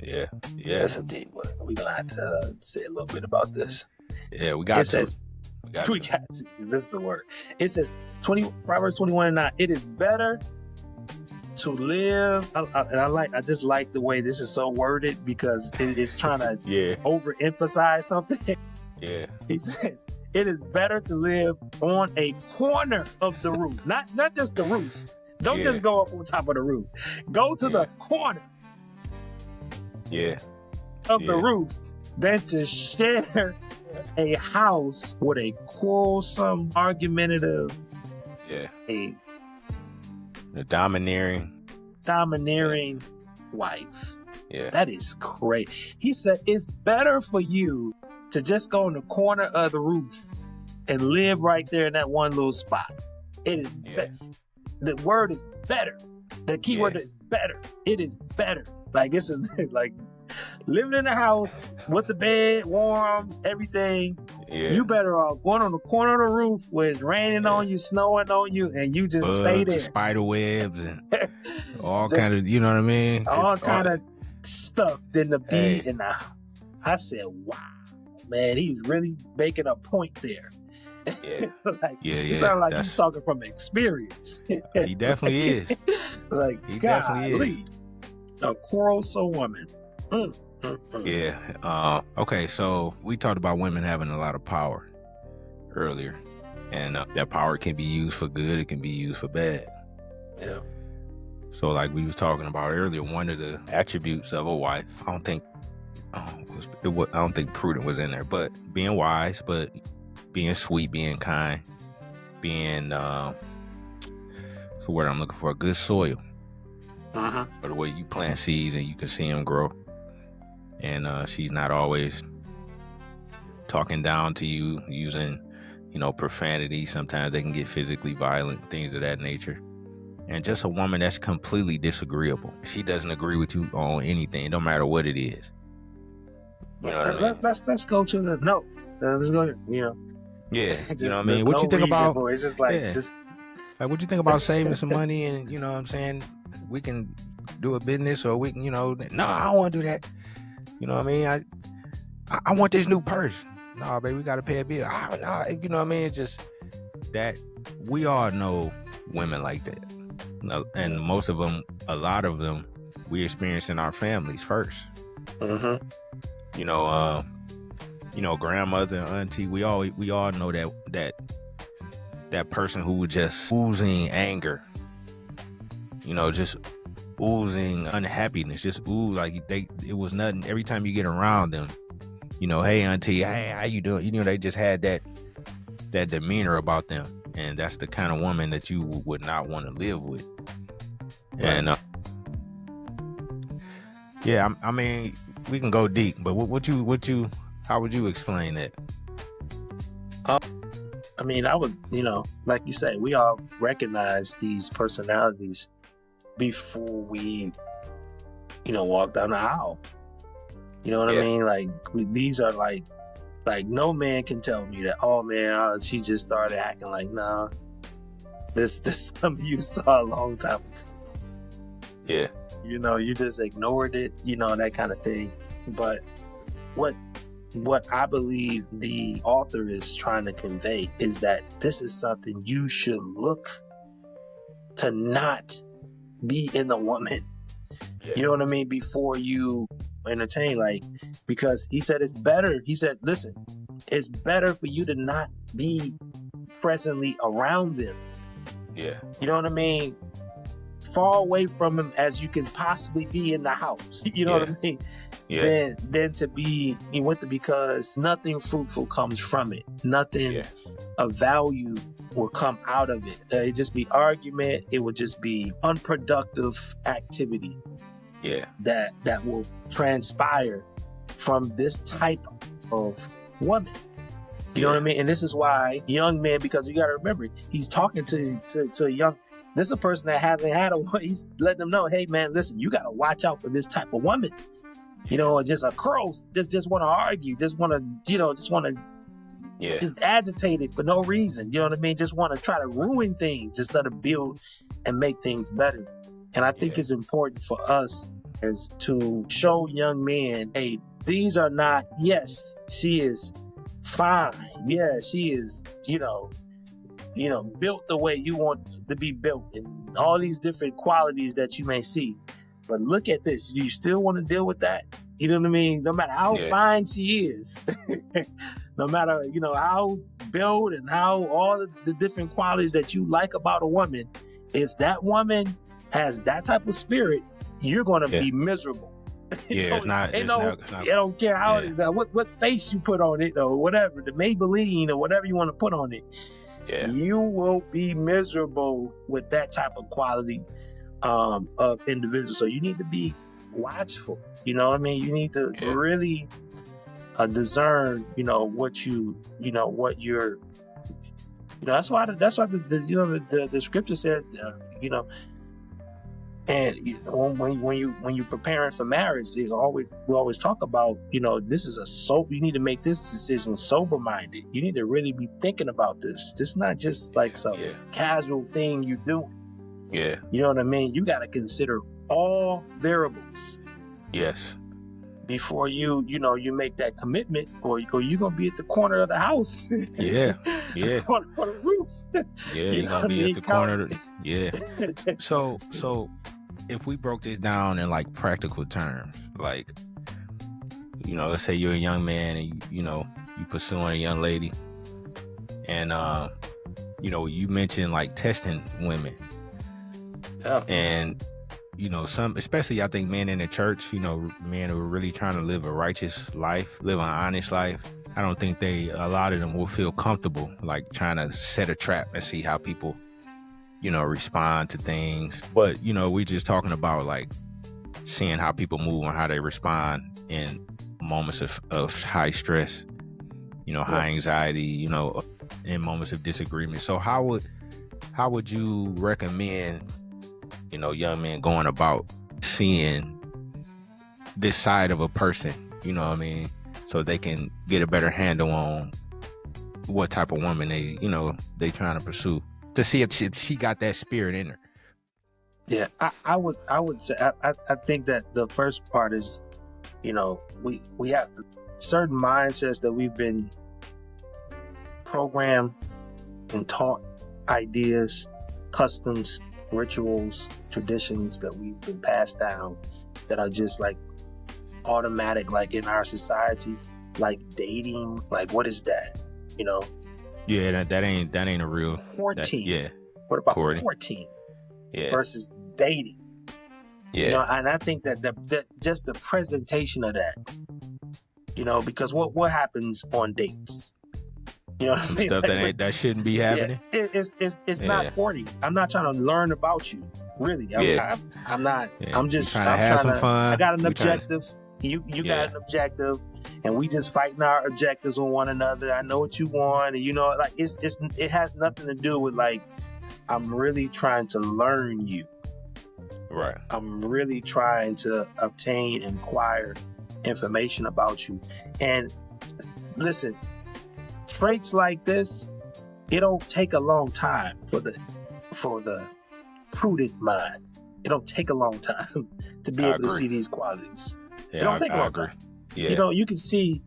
yeah. That's a deep one. We're gonna have to say a little bit about this. Yeah, we got to. We got to. This is the word. It says Proverbs 21:9. It is better to live. I just like the way this is so worded because it's trying to overemphasize something. Yeah. He says it is better to live on a corner of the roof, not just the roof. Don't just go up on top of the roof. Go to the corner. Of the roof than to share a house with a quarrelsome, argumentative, a domineering wife. Yeah. That is great. He said it's better for you to just go in the corner of the roof and live right there in that one little spot. It is the word is better. The key word is better. It is better. Like, this is like living in a house with the bed, warm, everything. Yeah. You better off going on the corner of the roof where it's raining on you, snowing on you, and you just stay there. Spider webs and all kind of, you know what I mean? All kind of stuff. Then the bee and I said, wow, man, he's really making a point there. You sound like he's talking from experience. He definitely is. Like, he definitely is. A quarrelsome woman. Yeah. Okay, so we talked about women having a lot of power earlier, and that power can be used for good, it can be used for bad. Yeah. So like we was talking about earlier, one of the attributes of a wife, I don't think Prudent was in there, but being wise, but being sweet, being kind, being what's the word I'm looking for? Good soil. Or the way you plant seeds and you can see them grow. And she's not always talking down to you, using, profanity. Sometimes they can get physically violent, things of that nature. And just a woman that's completely disagreeable. She doesn't agree with you on anything, no matter what it is. You know what I mean? Let's go to the no. Let's go. Yeah, you know what I mean? What you think about? It's just like like, what you think about saving some money and, you know what I'm saying? We can do a business, or we can, no, I don't want to do that. You know what I mean? I want this new purse. No, baby, we got to pay a bill. No, you know what I mean? It's just that we all know women like that. And most of them, a lot of them we experience in our families first. Mm-hmm. Grandmother and auntie, we all know that person who was just oozing anger, just oozing unhappiness, just it was nothing. Every time you get around them, hey auntie, hey, how you doing? They just had that demeanor about them, and that's the kind of woman that you would not want to live with. Right. And I mean, we can go deep, but how would you explain that? I mean, I would, like you say, we all recognize these personalities before we, walk down the aisle. You know what I mean? Like, these are like no man can tell me that, oh man, she just started acting like, nah, this something you saw a long time ago. Yeah. You just ignored it, that kind of thing. But what I believe the author is trying to convey is that this is something you should look to not be in the woman. Yeah. You know what I mean? Before you entertain, because he said it's better. He said, listen, it's better for you to not be presently around them. Yeah. You know what I mean? Far away from him as you can possibly be in the house. You know what I mean? Yeah. Then to be, he went to, because nothing fruitful comes from it. Nothing of value will come out of it. It'd just be argument. It would just be unproductive activity. Yeah. That will transpire from this type of woman. You know what I mean? And this is why young men, because you got to remember, he's talking to a young. This is a person that hasn't had he's letting them know, hey man, listen, you got to watch out for this type of woman. Just a cross, just want to argue, just want to, just agitate it for no reason. You know what I mean? Just want to try to ruin things instead of build and make things better. And I think it's important for us as to show young men, hey, these are not, yes, she is fine. Yeah, she is, built the way you want to be built, and all these different qualities that you may see. But look at this. Do you still want to deal with that? You know what I mean? No matter how fine she is, no matter, how built and how all the different qualities that you like about a woman, if that woman has that type of spirit, you're going to be miserable. Yeah, I don't care how what face you put on it or whatever, the Maybelline or whatever you want to put on it. Yeah. You will be miserable with that type of quality of individual. So you need to be watchful. You know what I mean? You need to really discern, what what you're. That's why the scripture says, and when you're preparing for marriage, we always talk about, this is you need to make this decision sober minded. You need to really be thinking about this. This is not just like some casual thing you do. Yeah. You know what I mean? You got to consider all variables. Yes. Before you make that commitment, or you're gonna be at the corner of the house. Yeah. on the roof. Yeah, you're gonna be at the corner of the, So if we broke this down in like practical terms, like, let's say you're a young man and you pursuing a young lady, and you mentioned like testing women. Yeah. And some, especially I think men in the church, men who are really trying to live a righteous life, live an honest life, I don't think a lot of them will feel comfortable like trying to set a trap and see how people respond to things. But we're just talking about like seeing how people move and how they respond in moments of high stress, high anxiety, in moments of disagreement. So how would you recommend young men going about seeing this side of a person, so they can get a better handle on what type of woman they trying to pursue, to see if she got that spirit in her? Yeah, I would say I think that the first part is, we have certain mindsets that we've been programmed and taught, ideas, customs, rituals, traditions that we've been passed down that are just like automatic, like in our society, like dating. Like, what is that? You know? Yeah, that ain't a real Courting. Yeah. What about Courting. Yeah. Versus dating? Yeah. You know, and I think that just the presentation of that, you know, because what happens on dates? You know what Some I mean? stuff that shouldn't be happening. Yeah, it's not courting. I'm not trying to learn about you, really. I'm not. Yeah. I'm just trying to have some fun. I got an objective. You got an objective, and we just fighting our objectives with one another. I know what you want, and you know, like it has nothing to do with like I'm really trying to learn you. Right. I'm really trying to obtain and acquire information about you. And listen, traits like this, it don't take a long time for the prudent mind. It don't take a long time to be able to see these qualities. Yeah, it don't take a long time. Yeah. You know, you can see,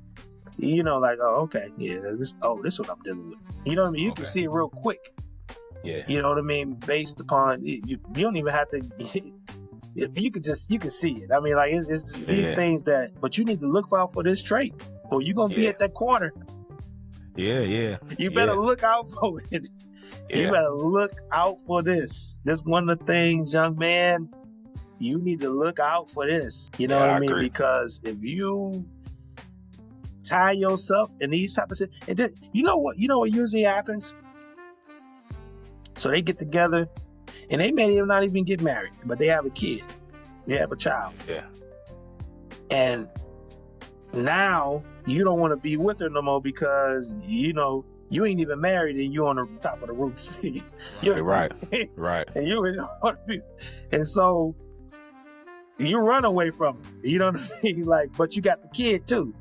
you know, like, oh, okay, yeah, this is what I'm dealing with. You know what I mean? You can see it real quick. Yeah. You know what I mean? Based upon you don't even have to. You can see it. I mean, like it's these things that, but you need to look out for this trait, or you're gonna be at that corner. Yeah. You better look out for it. Yeah. You better look out for this. This one of the things, young man. You need to look out for this. You know what I mean? Agree. Because if you tie yourself in these type of shit, and then, you know what usually happens? So they get together, and they may not even get married, but they have a kid. They have a child. Yeah. And now you don't want to be with her no more because, you know, you ain't even married and you on the top of the roof. Right. And you really don't want to be. And so you run away from her. You know what I mean? Like, but you got the kid too.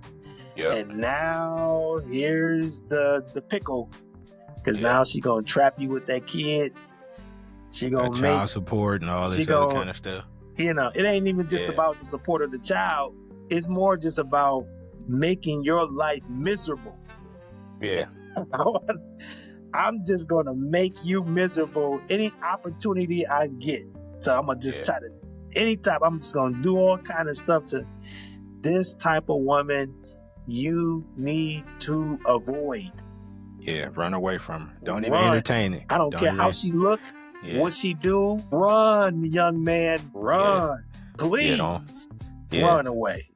Yeah. And now here's the pickle. Because now she gonna trap you with that kid. She gonna make child support and all this other kind of stuff. You know, it ain't even just about the support of the child. It's more just about making your life miserable. Yeah. I'm just gonna make you miserable any opportunity I get. So I'm gonna just try to anytime I'm just gonna do all kind of stuff to this type of woman. You need to avoid. Yeah, run away from her. Don't even entertain it. I don't care how she look, what she do. Run, young man, run. Please, run away.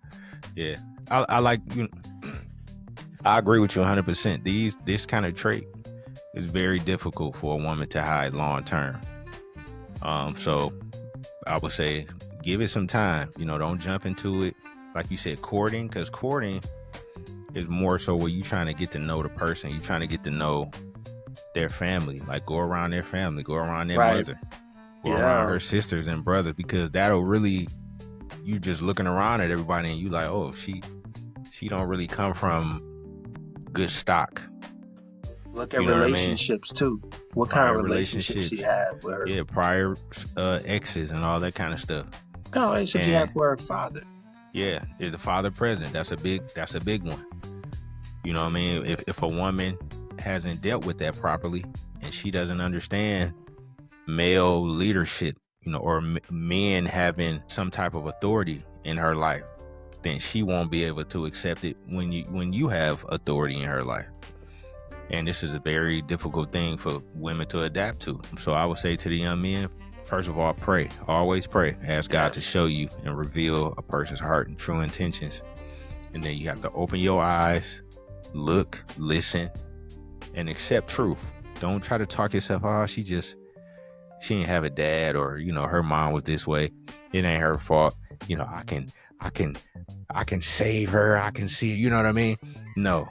Yeah, I like you. I agree with you 100%. This kind of trait is very difficult for a woman to hide long term. So I would say give it some time. You know, don't jump into it. Like you said, courting, because courting is more so where you trying to get to know the person. You trying to get to know their family. Like go around their family, go around their mother, go around her sisters and brothers, because that'll really, you just looking around at everybody and you like, oh, she don't really come from good stock. Look at relationships too. What kind of relationships she had with her? Yeah, prior exes and all that kind of stuff. What kind of relationships she had with her father? Yeah, is the father present? That's a big one. You know what I mean? If a woman hasn't dealt with that properly and she doesn't understand male leadership, you know, or men having some type of authority in her life, then she won't be able to accept it when you have authority in her life. And this is a very difficult thing for women to adapt to. So I would say to the young men, first of all, pray. Always pray. Ask God to show you and reveal a person's heart and true intentions. And then you have to open your eyes, look, listen, and accept truth. Don't try to talk yourself, oh, she didn't have a dad, or, you know, her mom was this way. It ain't her fault. You know, I can save her. I can see, you know what I mean? No.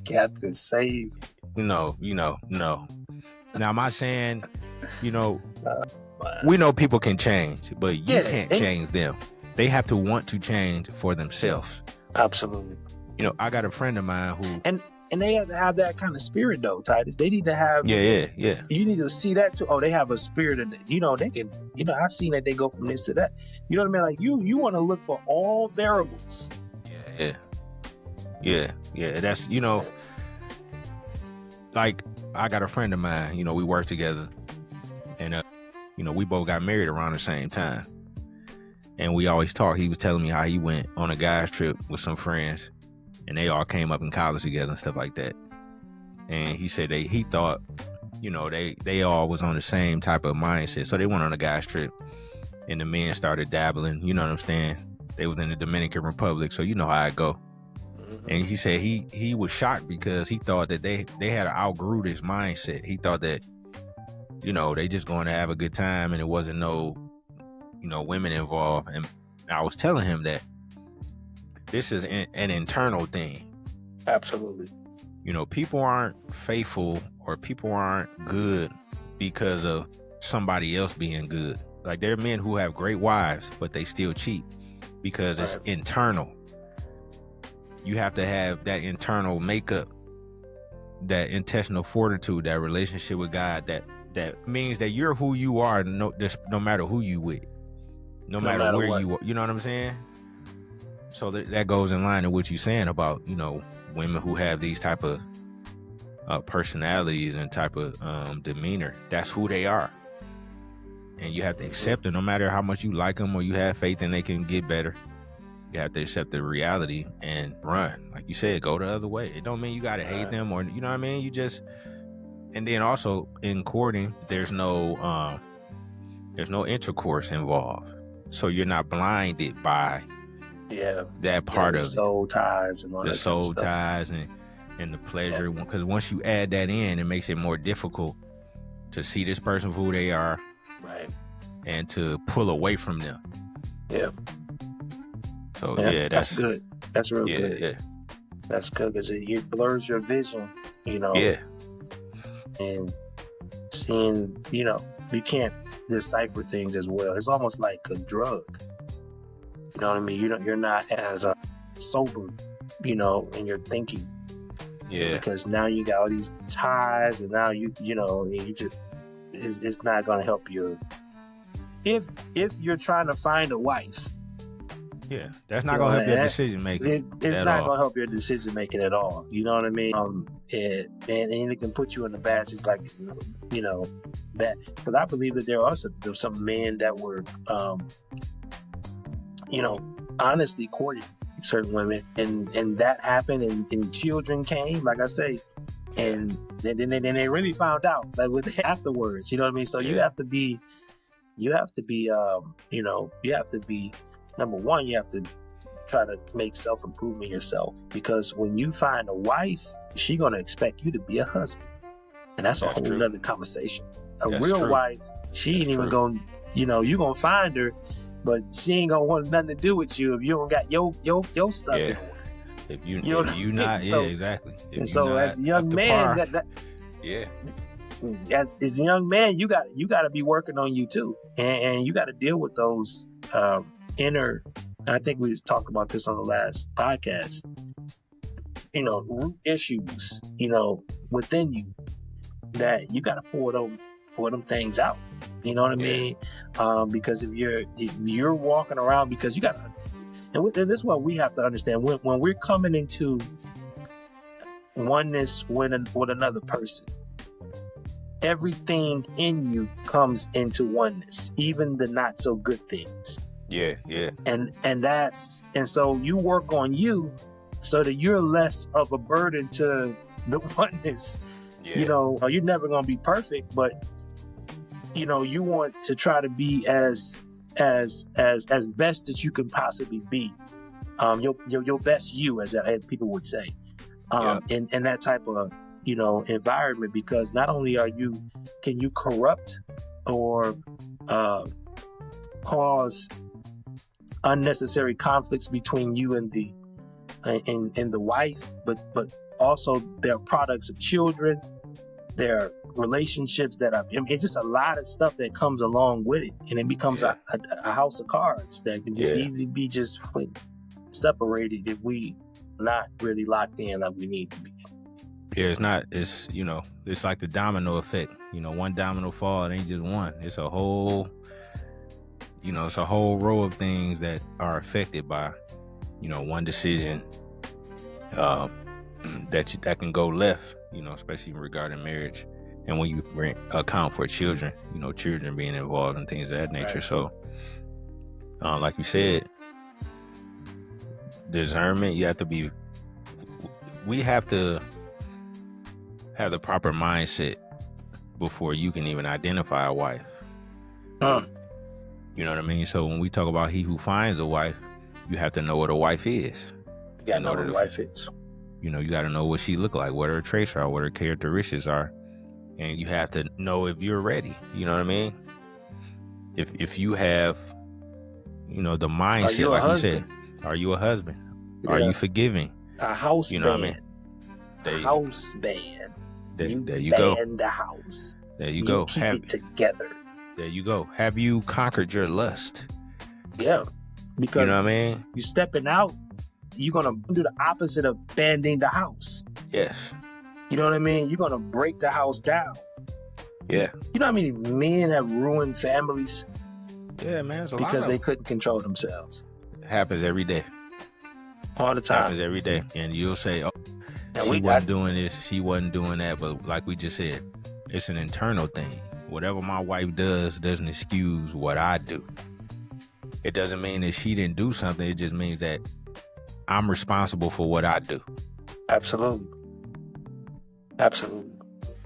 Got to save. No. Now, am I saying, you know, we know people can change, but you can't change them. They have to want to change for themselves. Absolutely. You know, I got a friend of mine who... And they have to have that kind of spirit, though, Titus. They need to have... Yeah. You need to see that, too. Oh, they have a spirit of... You know, they can... You know, I've seen that they go from this to that. You know what I mean? Like, you want to look for all variables. Yeah. That's, you know... Like, I got a friend of mine, you know, we work together. And, you know, we both got married around the same time. And we always talk. He was telling me how he went on a guy's trip with some friends, and they all came up in college together and stuff like that. And he said he thought, you know, they all was on the same type of mindset. So they went on a guy's trip, and the men started dabbling. You know what I'm saying? They was in the Dominican Republic, so you know how it go. And he said he was shocked because he thought that they had outgrew this mindset. He thought that, you know, they just going to have a good time and it wasn't no, you know, women involved. And I was telling him that this is an internal thing. Absolutely. You know, people aren't faithful or people aren't good because of somebody else being good. Like, there are men who have great wives, but they still cheat because it's internal. You have to have that internal makeup, that intestinal fortitude, that relationship with God. That means that you're who you are, no matter who you with, no matter where what. You are. You know what I'm saying? So that goes in line with what you're saying about, you know, women who have these type of personalities and type of demeanor. That's who they are, and you have to accept it, no matter how much you like them or you have faith in they can get better. You have to accept the reality and run. Like you said, go the other way. It don't mean you gotta hate them, or you know what I mean? You just, and then also in courting, there's no intercourse involved. So you're not blinded by that part of soul ties and all the that soul kind of ties and the pleasure. Because once you add that in, it makes it more difficult to see this person for who they are, right, and to pull away from them. Yeah. So that's good. That's real good. Yeah. That's good because it blurs your vision, you know. Yeah. And seeing, you know, you can't decipher things as well. It's almost like a drug. You know what I mean? You're not as sober, you know, in your thinking. Yeah. Because now you got all these ties, and now you know, you just it's not going to help you. If you're trying to find a wife. Yeah, that's not gonna help your decision making. It's not gonna help your decision making at all. You know what I mean? And it can put you in the bad. It's like, you know, that, because I believe that there are some men that were, you know, honestly courting certain women, and that happened, and children came, like I say, and then they really found out, like, with afterwards. You know what I mean? So you have to be, you know, you have to be. Number one, you have to try to make self-improvement yourself, because when you find a wife, she's going to expect you to be a husband. And that's a whole other conversation. A real wife, she ain't even going to, you know, you're going to find her, but she ain't going to want nothing to do with you if you don't got your stuff in order. If you not, so, exactly. And so as a young man, as a young man, you got to be working on you too. And you got to deal with those, inner, I think we just talked about this on the last podcast, you know, root issues, you know, within you, that you got to pour them things out. You know what I mean? Because if you're walking around, because you got to, and this is what we have to understand, when we're coming into oneness with another person, everything in you comes into oneness, even the not so good things. Yeah. And so you work on you so that you're less of a burden to the oneness. Yeah. You know, you're never going to be perfect, but you know, you want to try to be as best that you can possibly be. Your best you, as people would say. In that type of, you know, environment, because not only can you corrupt or cause unnecessary conflicts between you and the wife, but also they're products of children, their relationships that are, it's just a lot of stuff that comes along with it, and it becomes a house of cards that can just easily be just separated if we not really locked in like we need to be. It's you know, it's like the domino effect. You know, one domino fall, it ain't just one. It's a whole, you know, it's a whole row of things that are affected by, you know, one decision that can go left, you know, especially regarding marriage. And when you account for children, you know, children being involved in things of that nature. Right. So Like you said, discernment. We have to have the proper mindset before you can even identify a wife. You know what I mean? So when we talk about he who finds a wife, you have to know what a wife is. You gotta know what a wife is. You know, you got to know what she look like, what her traits are, what her characteristics are, and you have to know if you're ready. You know what I mean? If you have, you know, the mindset, like you said, are you a husband? Yeah. Are you forgiving? A house you band. Know what I mean? A house band. There you go. The house. There you go. Keep it together. There you go. Have you conquered your lust? Yeah, because you know what I mean. You stepping out, you're gonna do the opposite of banding the house. Yes. You know what I mean. You're gonna break the house down. Yeah. You know how many men have ruined families? Yeah, man. Because they couldn't control themselves. It happens every day. All the time. It happens every day, and you'll say, "Oh, she wasn't doing this, she wasn't doing that," but like we just said, it's an internal thing. Whatever my wife does doesn't excuse what I do. It doesn't mean that she didn't do something. It just means that I'm responsible for what I do. Absolutely.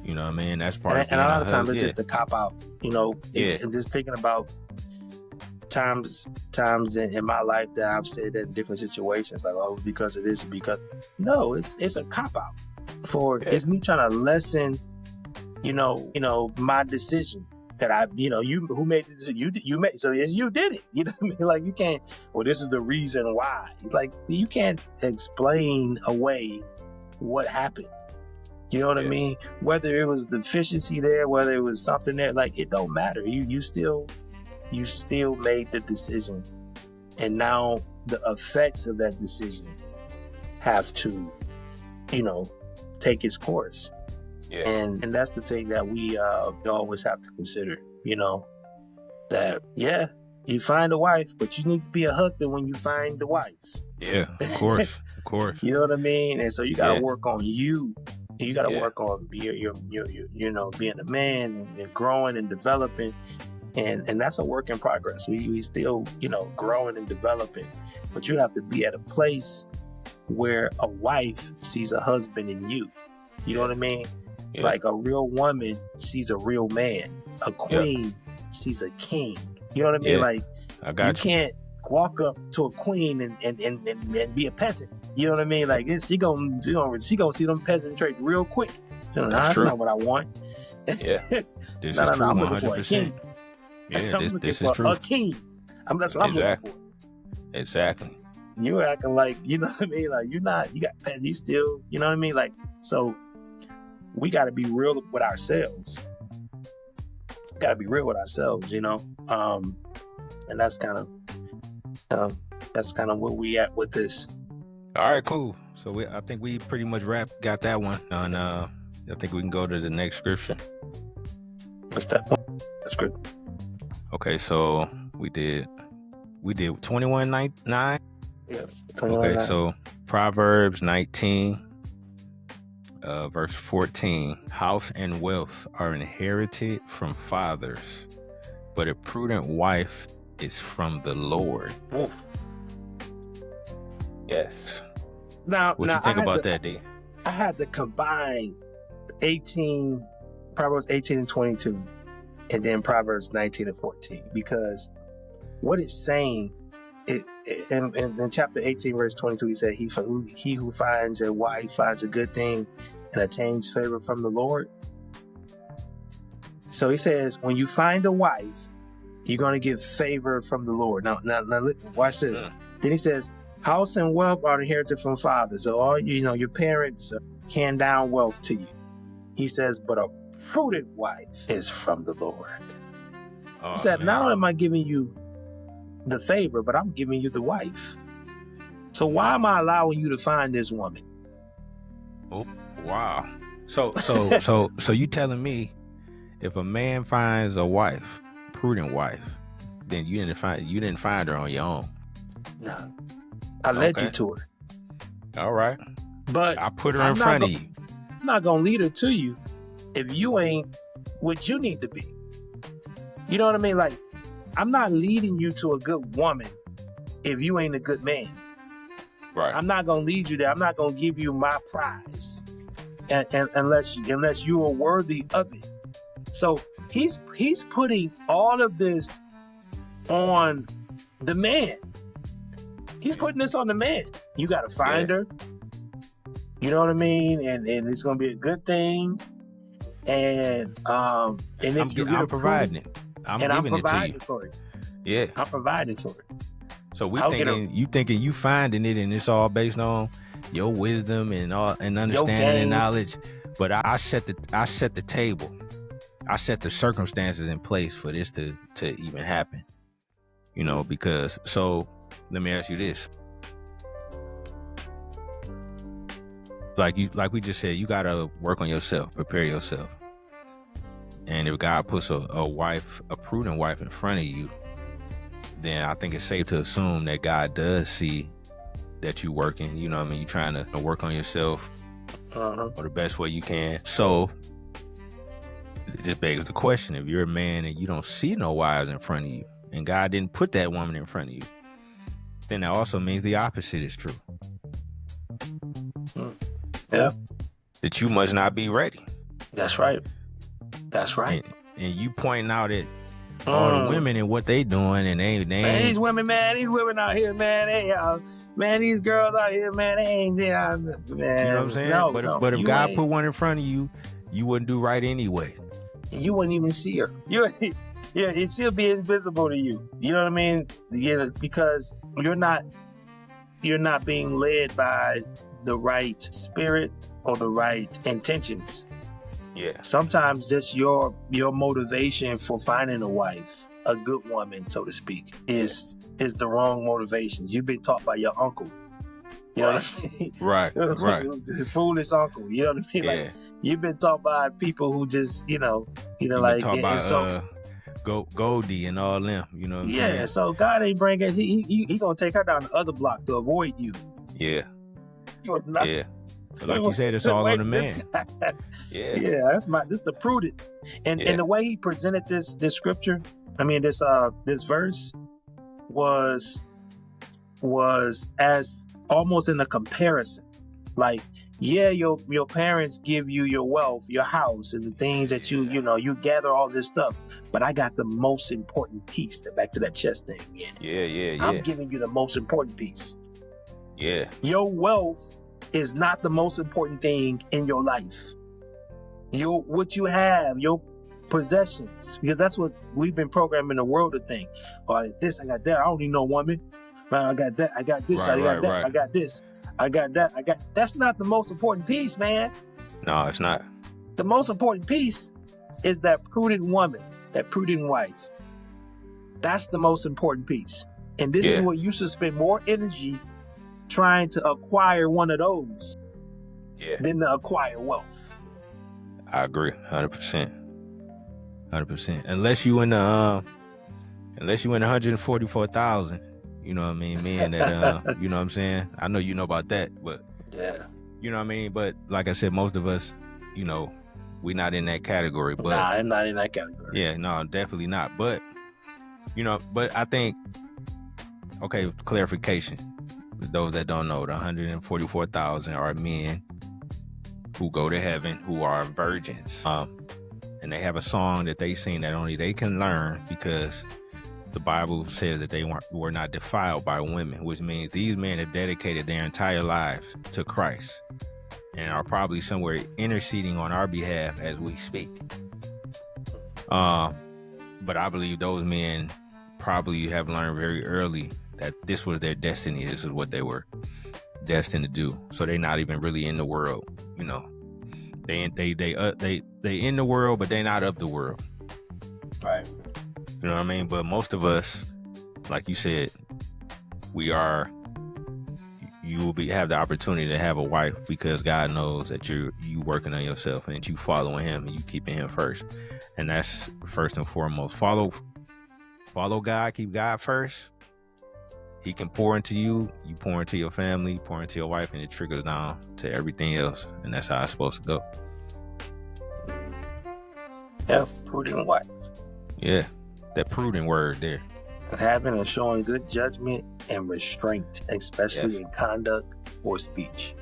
You know what I mean? That's part of it. And a lot of times it's just a cop out, you know. Yeah. And just thinking about times in my life that I've said that in different situations, like, oh, because of this, because no, it's a cop out for it's me trying to lessen, you know, my decision that I, you know, you who made the decision, you made, so it's you did it. You know what I mean? Like, you can't, well, this is the reason why. Like, you can't explain away what happened. You know what I mean? Whether it was deficiency there, whether it was something there, like, it don't matter. You still made the decision, and now the effects of that decision have to, you know, take its course. Yeah. And that's the thing that we always have to consider, you know, that, you find a wife, but you need to be a husband when you find the wife. Yeah, of course, of course. You know what I mean? And so you got to work on you. You got to work on your, you know, being a man and growing and developing. And that's a work in progress. We still, you know, growing and developing. But you have to be at a place where a wife sees a husband in you. You know what I mean? Yeah. Like, a real woman sees a real man. A queen sees a king. You know what I mean? Like, you can't walk up to a queen and be a peasant. You know what I mean? Like, she gonna see them peasant traits real quick. So that's not what I want. Yeah, this no, is true. I'm looking for a king. Yeah, this is true. A king. That's what I'm looking for. Exactly. You're acting like, you know what I mean? Like, you got peasants. You still, you know what I mean? Like, so we got to be real with ourselves. You know. And that's kind of where we at with this. All right, cool. So I think we pretty much got that one. And I think we can go to the next scripture. What's that one? That's good. Okay, so we did 21:9. Yeah. 21:9. Okay, so Proverbs 19, verse 14. House and wealth are inherited from fathers, but a prudent wife is from the Lord. Oof. Yes. Now, what you think about that, D? I had to combine Proverbs 18 and 22, and then Proverbs 19 and 14, because what it's saying, in chapter 18, verse 22, he said, he who finds a wife finds a good thing and attains favor from the Lord. So he says, when you find a wife, you're going to get favor from the Lord. Now watch this. Then he says, house and wealth are inherited from fathers. So all, you know, your parents hand down wealth to you. He says, but a prudent wife is from the Lord. He said, not only am I giving you the favor, but I'm giving you the wife. So why am I allowing you to find this woman? Oh, wow. So you telling me if a man finds a wife, prudent wife, then you didn't find her on your own? No. I led you to her. All right. But I put her in front of you. I'm not going to lead her to you if you ain't what you need to be. You know what I mean? Like, I'm not leading you to a good woman if you ain't a good man. Right. I'm not gonna lead you there. I'm not gonna give you my prize, and unless you are worthy of it. So he's putting all of this on the man. He's putting this on the man. You got to find her. You know what I mean? And it's gonna be a good thing. And if I'm providing it. I'm giving it to you. For it. Yeah, I'm providing for it. So you thinking you finding it, and it's all based on your wisdom and understanding and knowledge. But I set the table. I set the circumstances in place for this to even happen. You know, because let me ask you this. Like we just said, you gotta work on yourself, prepare yourself. And if God puts a prudent wife in front of you, then I think it's safe to assume that God does see that you working. You know what I mean? You're trying to work on yourself or the best way you can. So it just begs the question, if you're a man and you don't see no wives in front of you, and God didn't put that woman in front of you, then that also means the opposite is true. Yeah. That you must not be ready. That's right. That's right. And you pointing out at all the women and what they doing, and they man, these women out here, man, man, these girls out here, man, they ain't there, man. You know what I'm saying? But if God put one in front of you, you wouldn't do right anyway. You wouldn't even see her. It'd still be invisible to you. You know what I mean? Yeah, because you're not being led by the right spirit or the right intentions. Yeah. Sometimes just your motivation for finding a wife, a good woman, so to speak, is the wrong motivations. You've been taught by your uncle. You know what I mean? Right. Foolish uncle. You know what I mean? Yeah. Like, you've been taught by people who just, you've been taught by Goldie and all them. You know what I'm saying? So God ain't bringing. He gonna take her down the other block to avoid you. Yeah. Yeah. Like you said, it's all on the man. Yeah, this the prudent. And the way he presented this scripture, this verse was as almost in a comparison. Like, your parents give you your wealth, your house, and the things that you gather all this stuff. But I got the most important piece. Back to that chess thing again. Yeah. I'm giving you the most important piece. Yeah. Your wealth is not the most important thing in your life. What you have, your possessions, because that's what we've been programming the world to think. All right, this, I got that. I don't need no woman. Man, I got that. I got this. I got that. Right. I got this. I got that. That's not the most important piece, man. No, it's not. The most important piece is that prudent woman, that prudent wife. That's the most important piece. And this is what you should spend more energy trying to acquire one of those than to acquire wealth. I agree, 100%. Unless you in the 144,000, you know what I mean, men that you know what I'm saying. I know you know about that, but you know what I mean. But like I said, most of us, we not in that category. But nah, I'm not in that category. Yeah, no, definitely not. But but I think, clarification. Those that don't know, the 144,000 are men who go to heaven who are virgins. And they have a song that they sing that only they can learn, because the Bible says that they were not defiled by women, which means these men have dedicated their entire lives to Christ and are probably somewhere interceding on our behalf as we speak. But I believe those men probably have learned very early that this was their destiny. This is what they were destined to do. So they're not even really in the world. They in the world, but they're not of the world. Right. You know what I mean? But most of us, like you said, you will have the opportunity to have a wife because God knows that you working on yourself and that you following Him and you keeping Him first. And that's first and foremost. Follow God, keep God first. He can pour into you, you pour into your family, pour into your wife, and it trickles down to everything else. And that's how it's supposed to go. Yeah, prudent wife. Yeah. That prudent word there. Having and showing good judgment and restraint, especially in conduct or speech.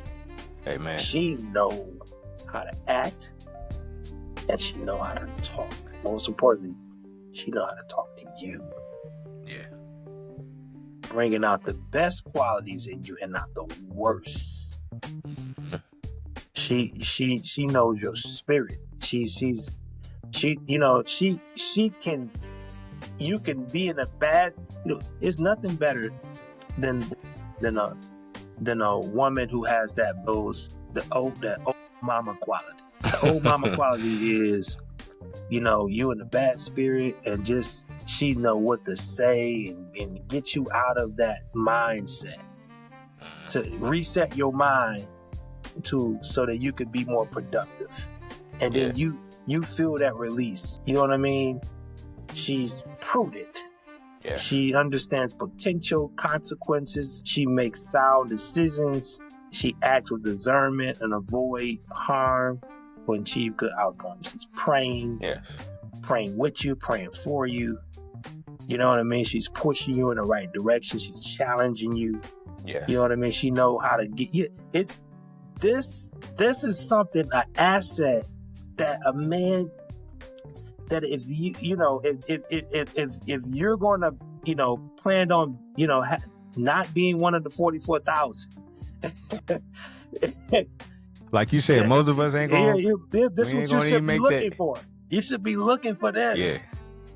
Amen. She know how to act, and she know how to talk. Most importantly, she know how to talk to you. Yeah. Bringing out the best qualities in you and not the worst. She knows your spirit. She can. You can be in a bad. It's nothing better than a woman who has that old mama quality. The old mama quality is, you in a bad spirit, and just she know what to say and get you out of that mindset, to reset your mind so that you could be more productive, and then you feel that release. You know what I mean? She's prudent. Yeah. She understands potential consequences. She makes sound decisions. She acts with discernment and avoid harm to achieve good outcomes. She's praying. Yes. Praying with you, praying for you. You know what I mean? She's pushing you in the right direction. She's challenging you. Yes. You know what I mean? She know how to get you. This is something, an asset that a man, that if if you're going to, plan on, not being one of the 44,000. Like you said, most of us ain't going. This is what you should be looking for. You should be looking for this.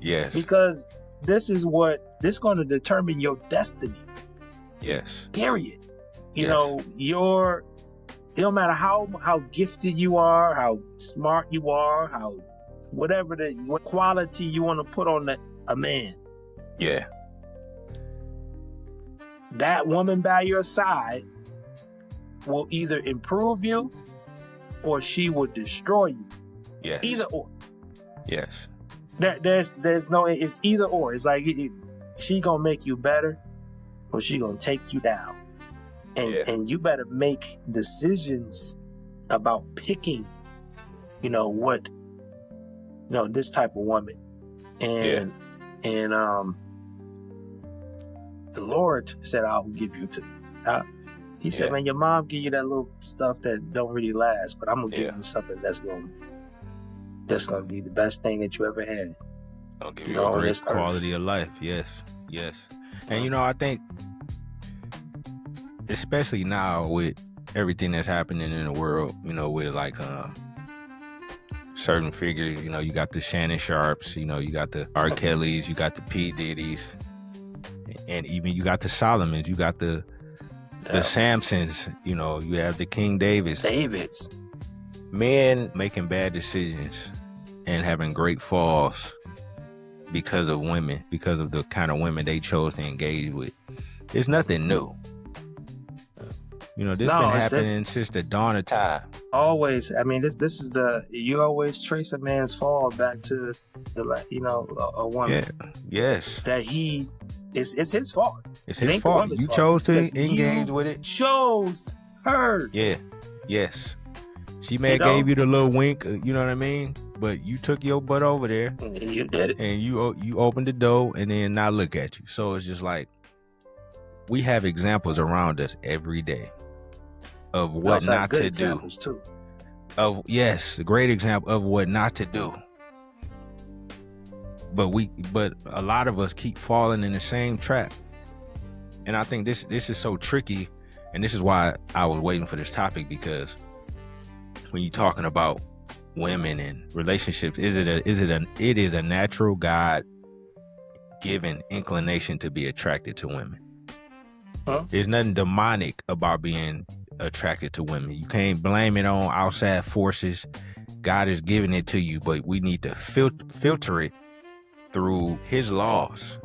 Yeah. Yes. Because this is going to determine your destiny. Yes. Period. It don't matter how gifted you are, how smart you are, how what quality you want to put on a man. Yeah. That woman by your side will either improve you or she will destroy you. Yes. Either or. Yes. There's no, it's either or. It's like she gonna make you better or she gonna take you down. And you better make decisions about picking, this type of woman. And the Lord said, I will give you to He said, man, your mom give you that little stuff that don't really last, but I'm gonna give you something that's gonna be the best thing that you ever had. I'll give you a great quality of life. Yes. And I think, especially now with everything that's happening in the world, with like certain figures, you got the Shannon Sharps, you got the R. Kellys, you got the P. Diddy's, and even you got the Solomons, you got the Samsons, you have the King Davids. Men making bad decisions and having great falls because of women, because of the kind of women they chose to engage with. It's nothing new. This been happening since the dawn of time. Always. I mean, this is you always trace a man's fall back to a woman. Yeah. Yes. That it's his fault. It's his fault. You chose to engage with it. Chose her. Yeah. Yes. She may have gave you the little wink, you know what I mean? But you took your butt over there. You did it. And you opened the door, and then now look at you. So it's just like, we have examples around us every day of what not to do. Too. A great example of what not to do. But a lot of us keep falling in the same trap. And I think this is so tricky, and this is why I was waiting for this topic, because when you're talking about women and relationships, it is a natural God-given inclination to be attracted to women. There's nothing demonic about being attracted to women. You can't blame it on outside forces. God is giving it to you, but we need to filter it through his laws,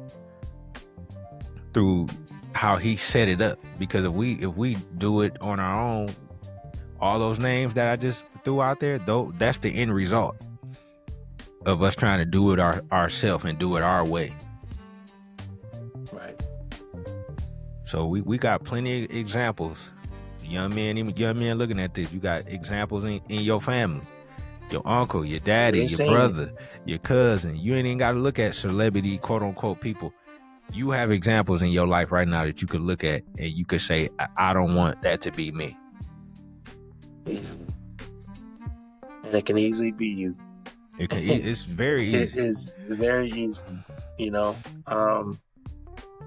through how he set it up. Because if we do it on our own, all those names that I just threw out there, though, that's the end result of us trying to do it ourselves and do it our way. Right. So we got plenty of examples. Young men looking at this, you got examples in your family your uncle, your daddy, your brother, your cousin. You ain't even got to look at celebrity, quote unquote, people. You have examples in your life right now that you could look at and you could say, I don't want that to be me. Easily. And it can easily be you. It's very easy. It is very easy, you know.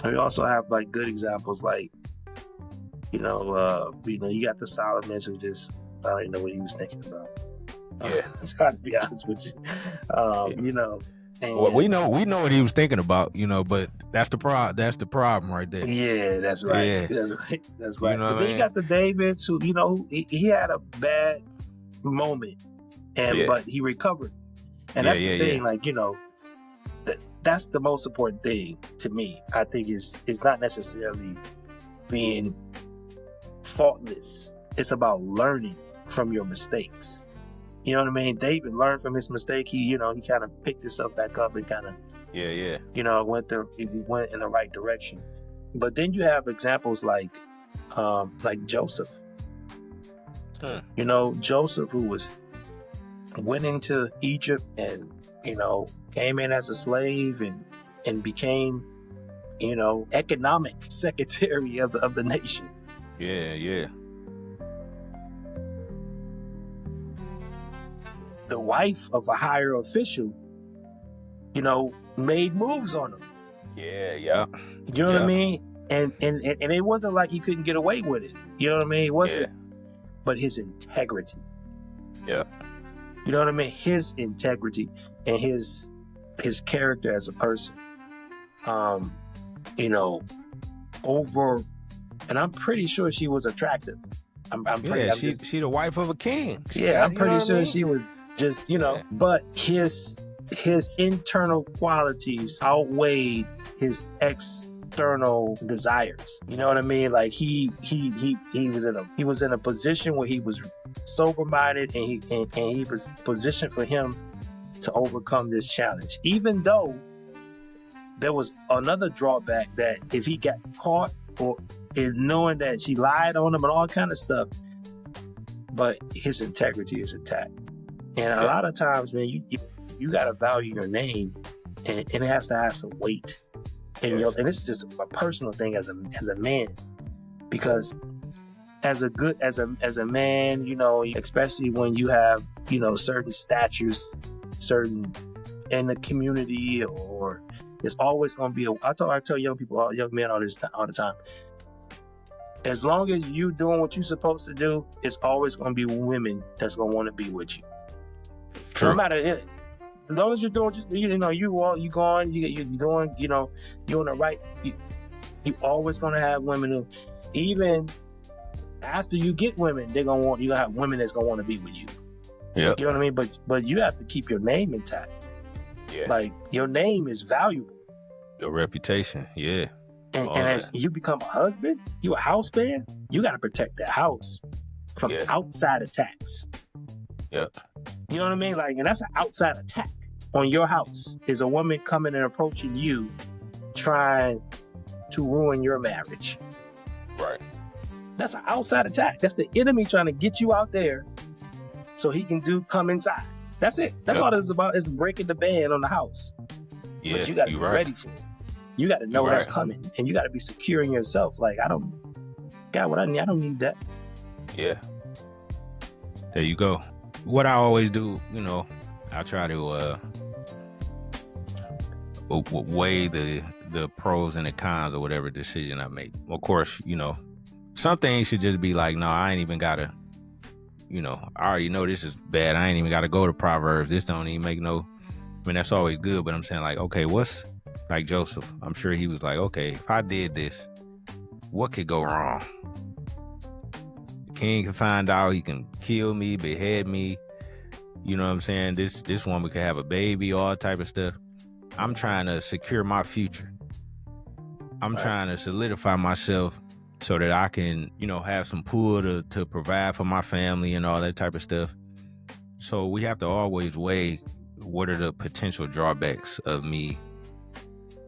We also have like good examples, like, you got the Solomons who just, I don't even know what he was thinking about. Yeah. To be honest with you. You know. And, well, we know what he was thinking about, you know, but that's the problem right there. Yeah, that's right. Yeah. That's right. You know but then you got the Davids who, you know, he had a bad moment, but he recovered. And that's the thing, like, you know, that's the most important thing to me. I think is not necessarily being faultless. It's about learning from your mistakes. You know what I mean? David learned from his mistake. He kind of picked himself back up and kind of, went in the right direction. But then you have examples like Joseph. You know, Joseph, who went into Egypt and, you know, came in as a slave and became, you know, economic secretary of the nation. Yeah. The wife of a higher official, you know, made moves on him. Yeah. You know what I mean? And it wasn't like he couldn't get away with it. You know what I mean? It wasn't. But his integrity. Yeah. You know what I mean? His integrity and his character as a person. You know, and I'm pretty sure she was attractive. She the wife of a king. I'm pretty sure she was just, you know, but his internal qualities outweighed his external desires. You know what I mean? Like he was in a position where he was sober-minded, and he was positioned for him to overcome this challenge. Even though there was another drawback, that if he got caught or in knowing that she lied on him and all kind of stuff, but his integrity is intact. And a lot of times, man, you got to value your name, and it has to have some weight. And and it's just a personal thing as a man, because as a man, you know, especially when you have, you know, certain statutes, certain in the community, or it's always going to be I tell young men all the time. As long as you doing what you're supposed to do, it's always going to be women that's going to want to be with you. True. No matter it. As long as you're doing, you're doing, you know, you're on the right. You always going to have women who, even after you get women, you're going to have women that's going to want to be with you. Yeah. You know what I mean? But you have to keep your name intact. Yeah. Like, your name is valuable. Your reputation. Yeah. And as you become a husband, you a house man, you got to protect that house from outside attacks. Yeah. You know what I mean? Like, and that's an outside attack on your house, is a woman coming and approaching you, trying to ruin your marriage. Right. That's an outside attack. That's the enemy trying to get you out there so he can come inside. That's it. That's all this is about, is breaking the ban on the house. Yeah, but you got to be ready for it. You got to know that's coming, and you got to be secure in yourself. Like, I don't need that. Yeah. There you go. What I always do, you know, I try to weigh the pros and the cons of whatever decision I make. Of course, you know, some things should just be like, no, I ain't even gotta, you know, I already know this is bad. I ain't even gotta go to Proverbs. This don't even make no, I mean, that's always good, but I'm saying, like, okay, what's, like Joseph, I'm sure he was like, okay, if I did this, what could go wrong? The king can find out, he can kill me, behead me. You know what I'm saying? This woman could have a baby, all type of stuff. I'm trying to secure my future. I'm trying to solidify myself so that I can, you know, have some pull to provide for my family and all that type of stuff. So we have to always weigh what are the potential drawbacks of me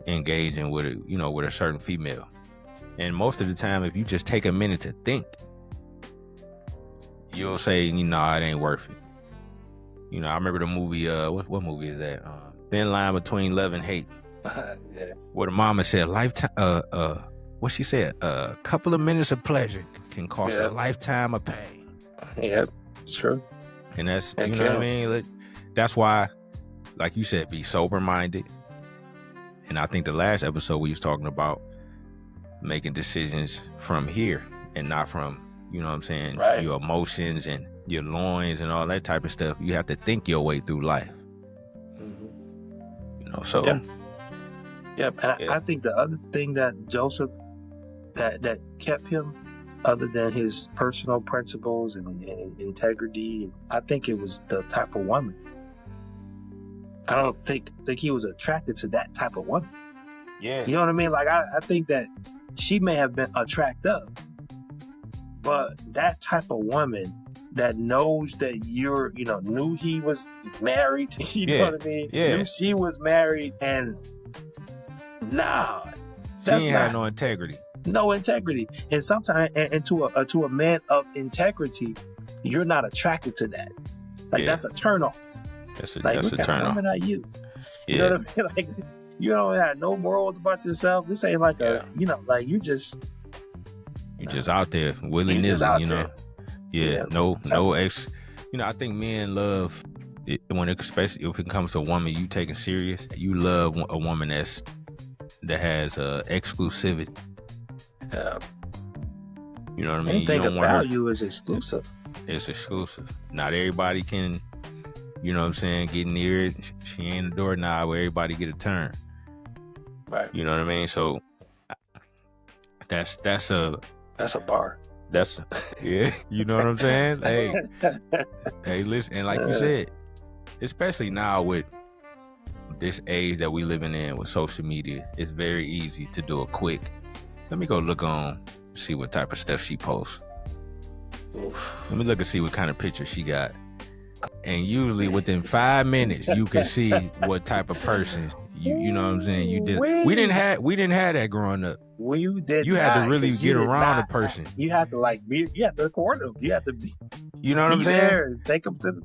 engaging with a certain female. And most of the time, if you just take a minute to think, you'll say, you know, it ain't worth it. You know, I remember the movie. What movie is that? Thin Line Between Love and Hate. Yeah. Where the mama said, "Lifetime." What she said? A couple of minutes of pleasure can cost a lifetime of pain. Yep, it's true. And that's what I mean. That's why, like you said, be sober minded. And I think the last episode we was talking about making decisions from here and not from, you know what I'm saying, your emotions and your loins and all that type of stuff. You have to think your way through life. You know, so. Yeah. And I think the other thing that Joseph, that kept him, other than his personal principles and integrity, I think it was the type of woman. I don't think he was attracted to that type of woman. Yeah. You know what I mean? Like, I think that she may have been attractive, but that type of woman that knows that knew he was married, you know what I mean? Yeah. Knew she was married, and she ain't had no integrity. No integrity. And sometimes, and to a man of integrity, you're not attracted to that. Like, that's a turnoff. That's a turn off. Woman are you? You know what I mean? Like, you don't have no morals about yourself. This ain't like like you just out there willy nilly. You know, no ex. You know, I think men love it especially if it comes to a woman you taking serious. You love a woman that has exclusivity. You know what I mean? Anything of value is exclusive. It's exclusive. Not everybody can. You know what I'm saying? Get near it. She ain't a doorknob where everybody get a turn. Right. You know what I mean? So that's a bar. You know what I'm saying? Hey, listen, and like you said, especially now with this age that we living in with social media, it's very easy to do a quick. Let me go look on, see what type of stuff she posts. Let me look and see what kind of picture she got. And usually within 5 minutes, you can see what type of person you know what I'm saying. You did. We didn't have that growing up. You had to really get around a person. You had to you had to court them. You had to be. You know what I'm saying? There and take them to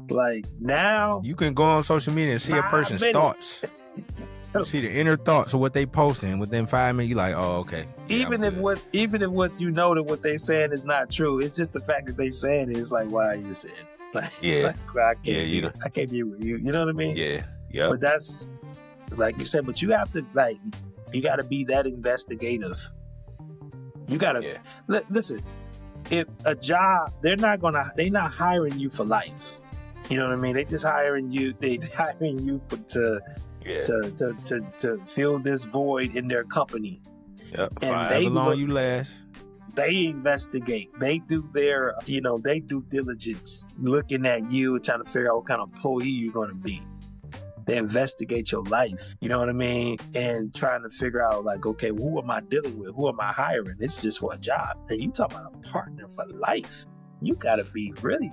like now. You can go on social media and see a person's thoughts. You see the inner thoughts of what they posting. Within 5 minutes, you like, oh, okay. Even if what that what they saying is not true, it's just the fact that they saying it. It's like, why are you saying? I can't be with you. You know what I mean? Yeah. Yeah. But that's like you said. But you have to you got to be that investigative. You got to listen. If a job, they're not hiring you for life. You know what I mean? They just hiring you. They hiring you to fill this void in their company. Yep. And however long you last. They investigate. They do their, they do diligence, looking at you and trying to figure out what kind of employee you're going to be. They investigate your life, you know what I mean? And trying to figure out okay, who am I dealing with? Who am I hiring? It's just for a job. And you talking about a partner for life. You got to be really,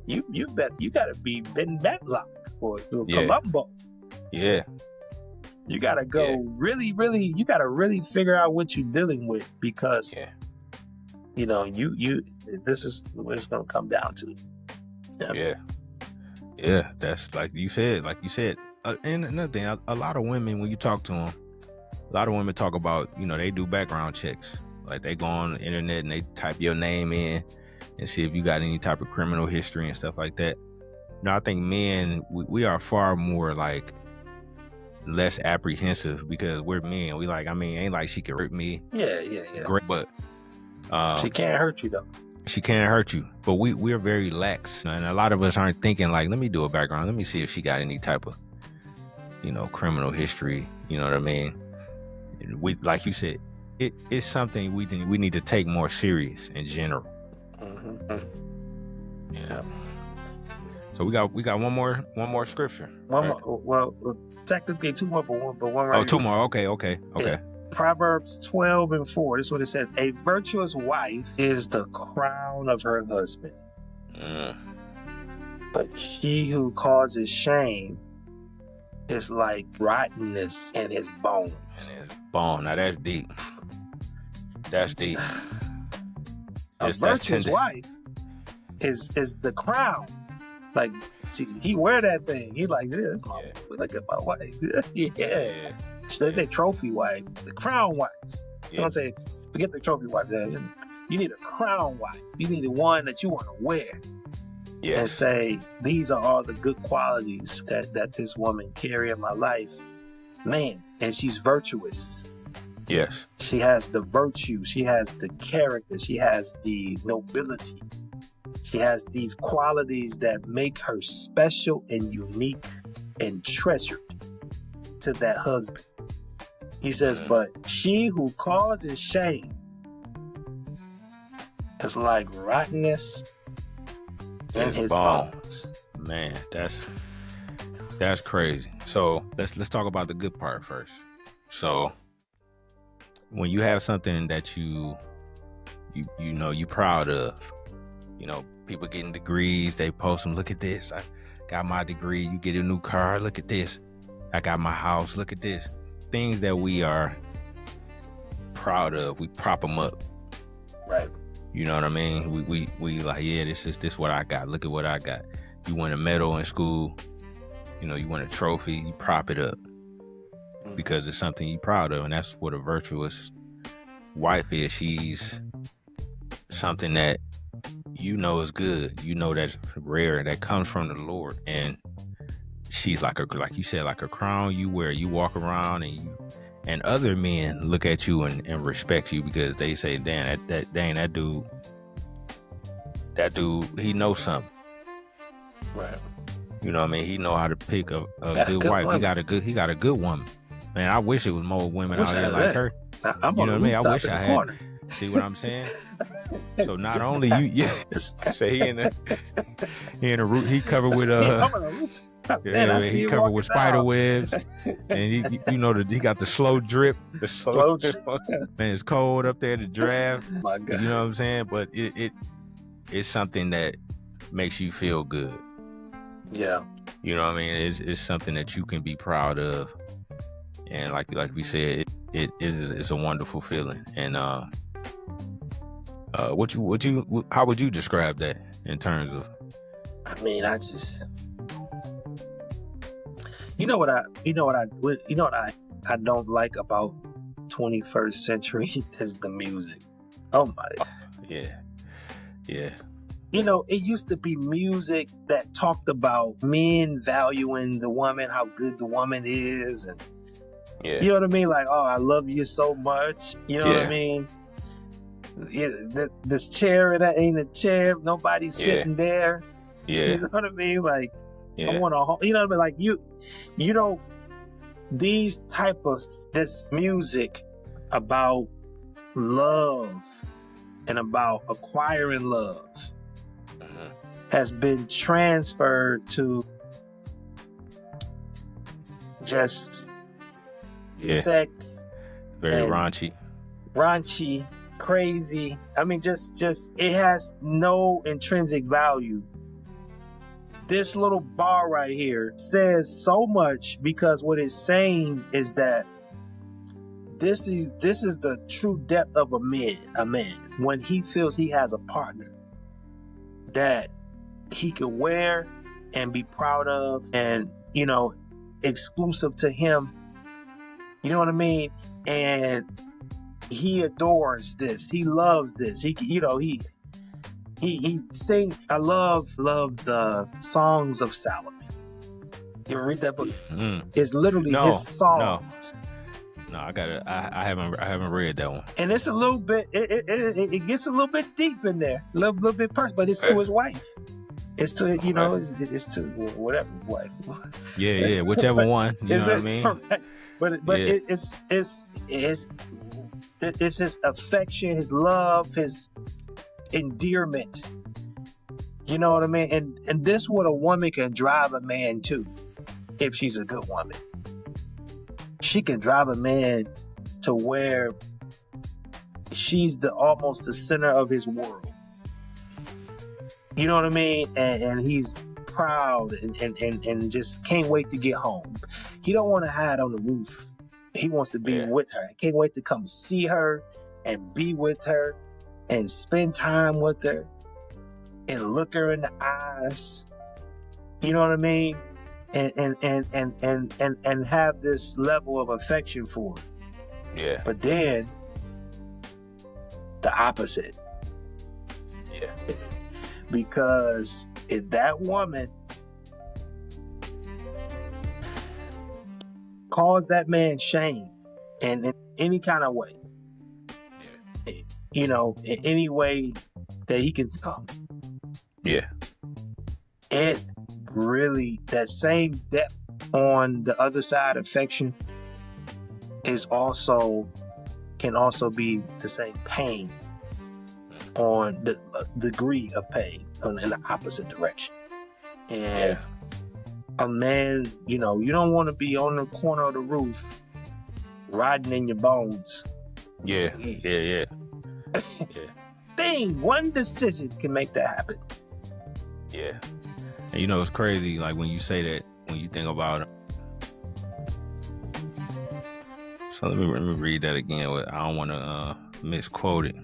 you got to be Ben Matlock or Columbo. Yeah. You got to go really, you got to really figure out what you're dealing with because, this is what it's going to come down to. Yeah, that's like you said. And another thing, a lot of women, when you talk to them, a lot of women talk about, they do background checks. Like they go on the internet and they type your name in and see if you got any type of criminal history and stuff like that. I think men, we are far more less apprehensive because we're men. We ain't like she can hurt me. Yeah. Great, but she can't hurt you though. She can't hurt you, but we're very lax, and a lot of us aren't thinking let me do a background. Let me see if she got any type of, criminal history. You know what I mean? We, like you said, it's something we need to take more serious in general. Mm-hmm. Yeah. So we got one more scripture. One more. Well, technically two more, but one right. Oh, two more. Okay. Yeah. Proverbs 12:4. This is what it says: a virtuous wife is the crown of her husband, but she who causes shame is like rottenness in his bones. Now that's deep. That's deep. A virtuous wife is the crown Like, see, he wear that thing. He like, this. Yeah. Look at my wife. Yeah. Yeah. They say trophy wife, the crown wife. You Yeah. don't say, forget the trophy wife. Then you need a crown wife. You need the one that you want to wear. And Yes. say, these are all the good qualities that this woman carry in my life. Man, and she's virtuous. Yes. She has the virtue. She has the character. She has the nobility. She has these qualities that make her special and unique and treasured to that husband. He says, but she who causes shame is like rottenness in his bones. Man, that's crazy. So let's talk about the good part first. So when you have something that you know you proud of, you know, people getting degrees, they post them, look at this, I got my degree. You get a new car, look at this, I got my house, look at this. Things that we are proud of, we prop them up. Right. You know what I mean? We like, yeah, this what I got. Look at what I got. You win a medal in school, you know, you win a trophy, you prop it up because it's something you're proud of. And that's what a virtuous wife is. She's something that you know is good. You know that's rare, that comes from the Lord. And she's like you said, like a crown you wear. You walk around and other men look at you and respect you because they say, damn, that dude, he knows something. Right. You know what I mean? He know how to pick a good wife. Woman. He got a good woman. Man, I wish it was more women out there like her. I'm you know on what I mean? the I rooftop wish in I the had. corner. See what I'm saying? So not only you, yeah. Say he covered with I'm on the rooftop. Man, I see he you covered with walking spider down. webs, and he got the slow drip. The slow drip. Man, it's cold up there to draft. My God. You know what I'm saying? But it's something that makes you feel good. Yeah. You know what I mean? It's something that you can be proud of, and like we said, it's a wonderful feeling. And how would you describe that in terms of? I mean, I don't like about 21st century is the music. Oh my. Yeah. You know, it used to be music that talked about men valuing the woman, how good the woman is, and you know what I mean? Like, oh, I love you so much. You know what I mean? This chair, that ain't a chair. Nobody's sitting there. Yeah. You know what I mean? Like, yeah. I want to, you know what I mean? Like you know, these type of this music about love and about acquiring love has been transferred to just sex, very raunchy, crazy. I mean, just it has no intrinsic value. This little bar right here says so much because what it's saying is that this is the true depth of a man when he feels he has a partner that he can wear and be proud of, and you know, exclusive to him. You know what I mean? And he adores this. He loves this. He sing. I love the songs of Solomon. You ever read that book? It's literally his songs. No, I haven't read that one. And it's a little bit. It gets a little bit deep in there, a little bit personal, but it's to his wife. It's to it's to whatever wife. Yeah, whichever one. You know what I mean? Right. But it's his affection, his love, his endearment. You know what I mean? And this what a woman can drive a man to, if she's a good woman. She can drive a man to where she's almost the center of his world. You know what I mean? And he's proud and just can't wait to get home. He don't want to hide on the roof. He wants to be with her. He can't wait to come see her and be with her and spend time with her and look her in the eyes You know what I mean? And have this level of affection for it. Yeah. But then the opposite. Yeah. Because if that woman caused that man shame, and in any kind of way, you know, in any way that he can come, Yeah. it really, that same depth on the other side affection is also, can also be the same pain on the degree of pain in the opposite direction. And a man, you know, you don't want to be on the corner of the roof riding in your bones. Yeah. Thing, one decision can make that happen. Yeah. And you know, it's crazy, like when you say that, when you think about it. So let me read that again. I don't want to misquote it.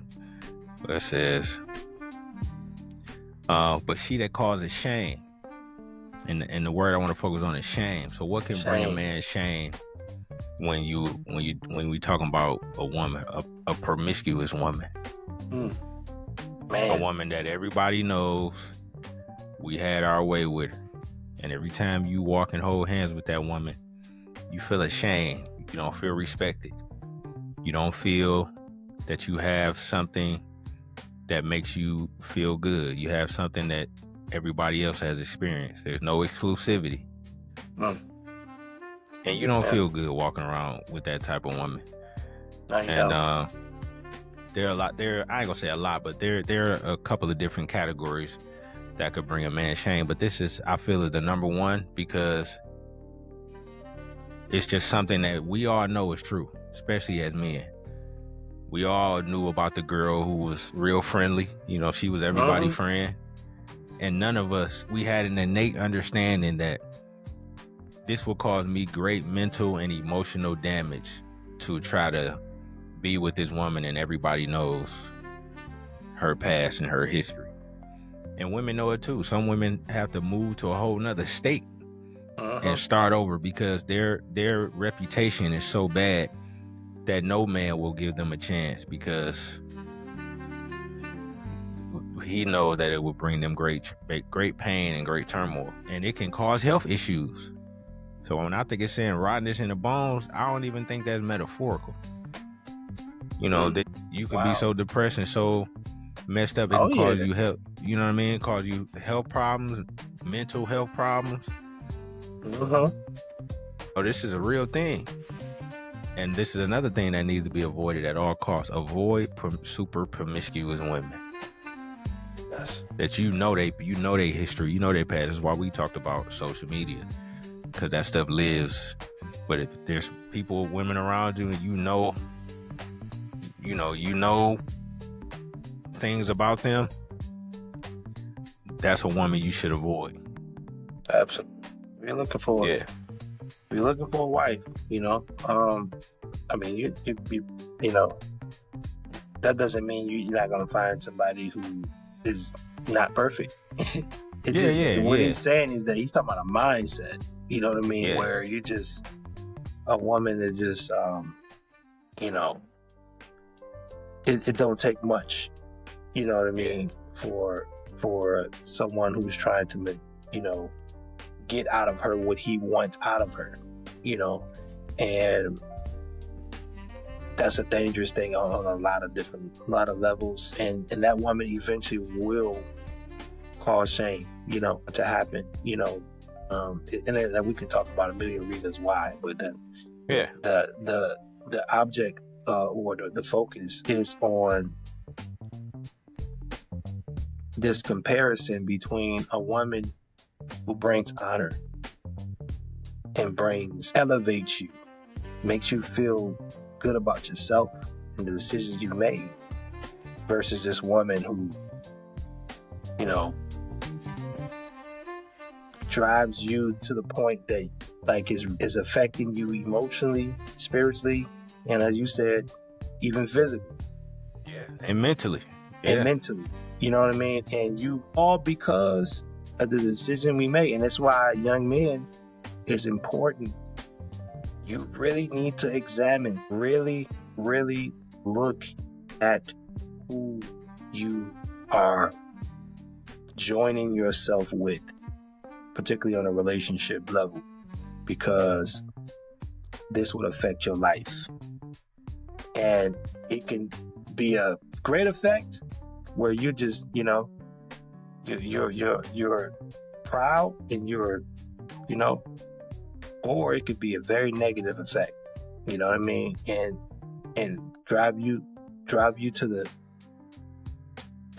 But it says, but she that causes shame. And the word I want to focus on is shame. So what can bring a man shame when we talking about a woman, a promiscuous woman? Man. A woman that everybody knows we had our way with her. And every time you walk and hold hands with that woman, you feel ashamed. You don't feel respected. You don't feel that you have something that makes you feel good. You have something that everybody else has experienced. There's no exclusivity. And you don't feel good walking around with that type of woman. And there are a lot, I ain't gonna say a lot, but there are a couple of different categories that could bring a man shame. But this is, I feel, is the number one, because it's just something that we all know is true, especially as men. We all knew about the girl who was real friendly. You know, she was everybody's friend. And none of us, we had an innate understanding that this will cause me great mental and emotional damage to try to be with this woman, and everybody knows her past and her history. And women know it too. Some women have to move to a whole nother state and start over because their reputation is so bad that no man will give them a chance, because he knows that it will bring them great pain and great turmoil, and it can cause health issues. So when I think it's saying rottenness in the bones, I don't even think that's metaphorical. You know, that you can be so depressed and so messed up, it can cause you health, you know what I mean? Cause you health problems, mental health problems. Oh, this is a real thing. And this is another thing that needs to be avoided at all costs. Avoid super promiscuous women. Yes. That you know their history, you know their past. This is why we talked about social media, because that stuff lives. But if there's people, women around you, and you know things about them, that's a woman you should avoid. Absolutely. You're looking for you're looking for a wife, you know. I mean, you know, that doesn't mean you're not gonna find somebody who is not perfect. What he's saying is that he's talking about a mindset. You know what I mean? Yeah. Where you just a woman that just you know, it don't take much. You know what I mean? For someone who's trying to, you know, get out of her what he wants out of her, you know, and that's a dangerous thing on a lot of levels, and that woman eventually will cause shame, you know, to happen, you know, and then we could talk about a million reasons why, but then the object or the focus is on this comparison between a woman who brings honor and elevates you, makes you feel good about yourself and the decisions you made, versus this woman who, you know, drives you to the point that like is affecting you emotionally, spiritually, and as you said, even physically. Yeah. And mentally. You know what I mean? And you all because of the decision we make. And that's why, young men, it's important. You really need to examine, really, really look at who you are joining yourself with, particularly on a relationship level, because this would affect your life. And it can be a great effect where you just, you're proud and you're, or it could be a very negative effect, you know what I mean? And drive you to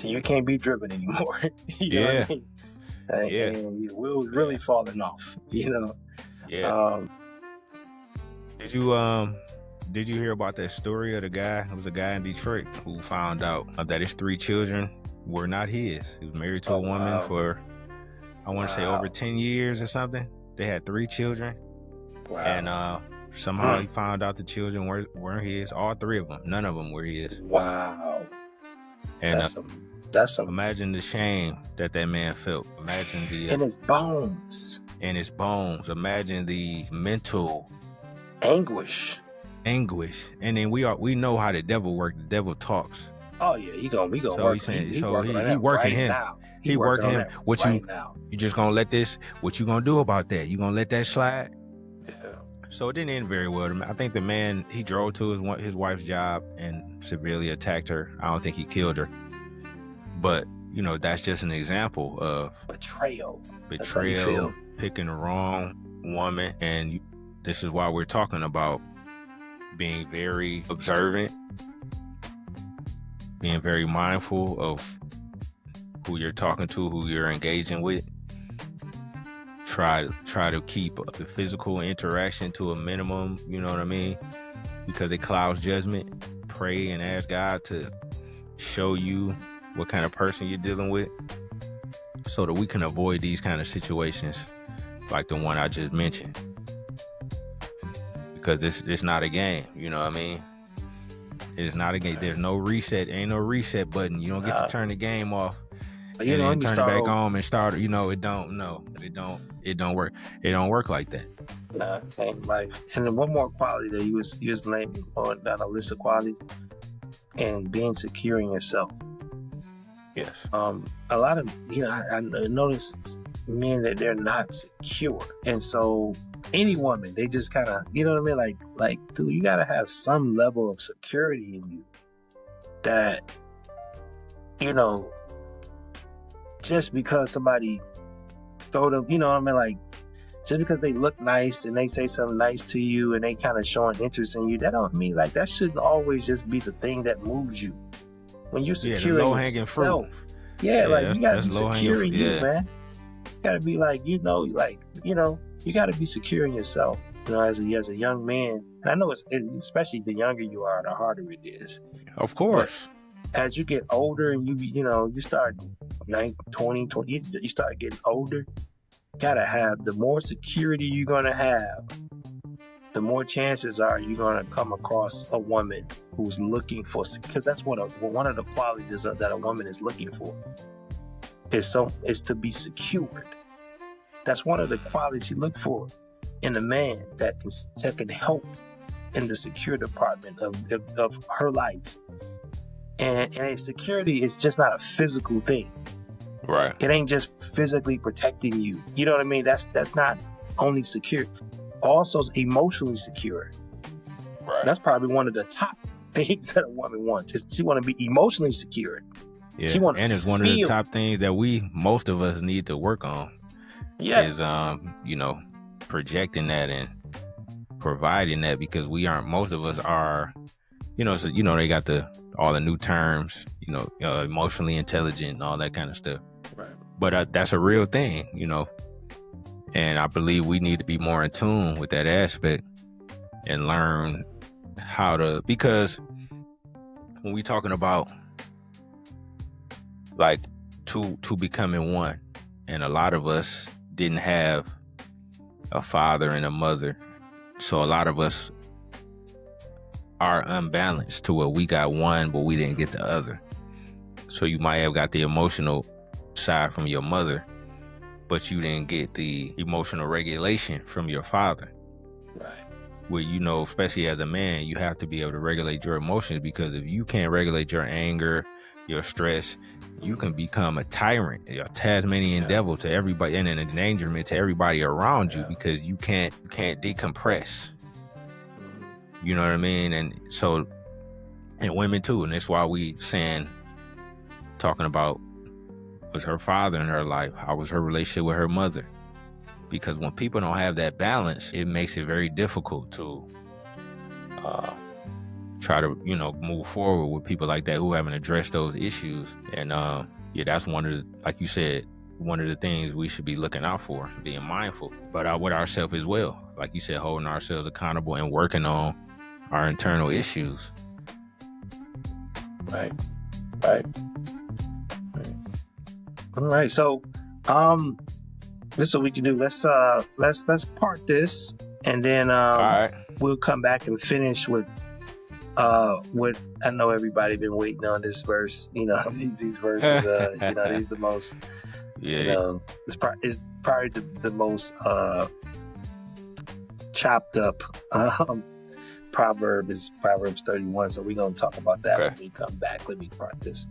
you can't be driven anymore. You know what I mean? And your wheels really falling off, Yeah. Did you hear about that story of the guy? It was a guy in Detroit who found out that his 3 children were not his. He was married to a woman for, I want to say, over 10 years or something. They had 3 children. Wow. And somehow he found out the children weren't his. All 3 of them. None of them were his. Wow. And that's imagine the shame that man felt. Imagine in his bones. Imagine the mental anguish. And then we know how the devil works. The devil talks. Oh yeah, we gonna work. He working him. He working him. What you just gonna let this? What you gonna do about that? You gonna let that slide? Yeah. So it didn't end very well. I think the man, he drove to his wife's job and severely attacked her. I don't think he killed her, but that's just an example of betrayal, picking the wrong woman. And this is why we're talking about being very observant, being very mindful of who you're talking to, who you're engaging with. Try to keep the physical interaction to a minimum, you know what I mean? Because it clouds judgment. Pray and ask God to show you what kind of person you're dealing with, so that we can avoid these kind of situations like the one I just mentioned. Because it's not a game, you know what I mean? It's not a game. There's no reset. Ain't no reset button. You don't get to turn the game off and then turn it back on and start. It don't work. It don't work like that. Nah, ain't life. And then one more quality that you was naming on that list of qualities, and being secure in yourself. Yes. A lot of I notice men that they're not secure, and so any woman, they just kind of, you know what I mean? Like, dude, you gotta have some level of security in you that, just because somebody throw them, you know what I mean? Like, just because they look nice and they say something nice to you and they kind of showing interest in you, that don't mean that shouldn't always just be the thing that moves you. When you're secure in yourself, you gotta be secure in you, man. You gotta be you got to be secure in yourself, as a young man. And I know especially the younger you are, the harder it is. Of course. But as you get older and you start 20, you start getting older, gotta have, the more security you're going to have, the more chances are you're going to come across a woman who's looking for, because that's one of the qualities that a woman is looking for, is to be secured. That's one of the qualities you look for in a man that can help in the secure department of her life. And security is just not a physical thing. Right. It ain't just physically protecting you. You know what I mean? That's not only secure. Also emotionally secure. Right. That's probably one of the top things that a woman wants. Is she want to be emotionally secure. Yeah. And it's one of the top things that most of us need to work on. Yeah. Is projecting that and providing that, because most of us are, they got all the new terms, emotionally intelligent and all that kind of stuff. Right. But that's a real thing, and I believe we need to be more in tune with that aspect and learn how to, because when we talking about like two becoming one, and a lot of us didn't have a father and a mother, so a lot of us are unbalanced to where we got one but we didn't get the other. So you might have got the emotional side from your mother, but you didn't get the emotional regulation from your father. Right. Where, you know, especially as a man, you have to be able to regulate your emotions, because if you can't regulate your anger, your stress, you can become a tyrant, a Tasmanian devil to everybody, and an endangerment to everybody around you, because you can't decompress. You know what I mean? And so, and women too, and that's why we talking about, was her father in her life? How was her relationship with her mother? Because when people don't have that balance, it makes it very difficult to try to, you know, move forward with people like that who haven't addressed those issues. And that's one of the, like you said, one of the things we should be looking out for, being mindful, but with ourselves as well. Like you said, holding ourselves accountable and working on our internal issues. Right. All right. So, this is what we can do. Let's part this, and then All right, we'll come back and finish with what I know everybody been waiting on, this verse. You know, these verses. You know, these the most. You know, it's probably the most chopped up proverb is Proverbs 31. So we're gonna talk about that when we come back. Let me part this.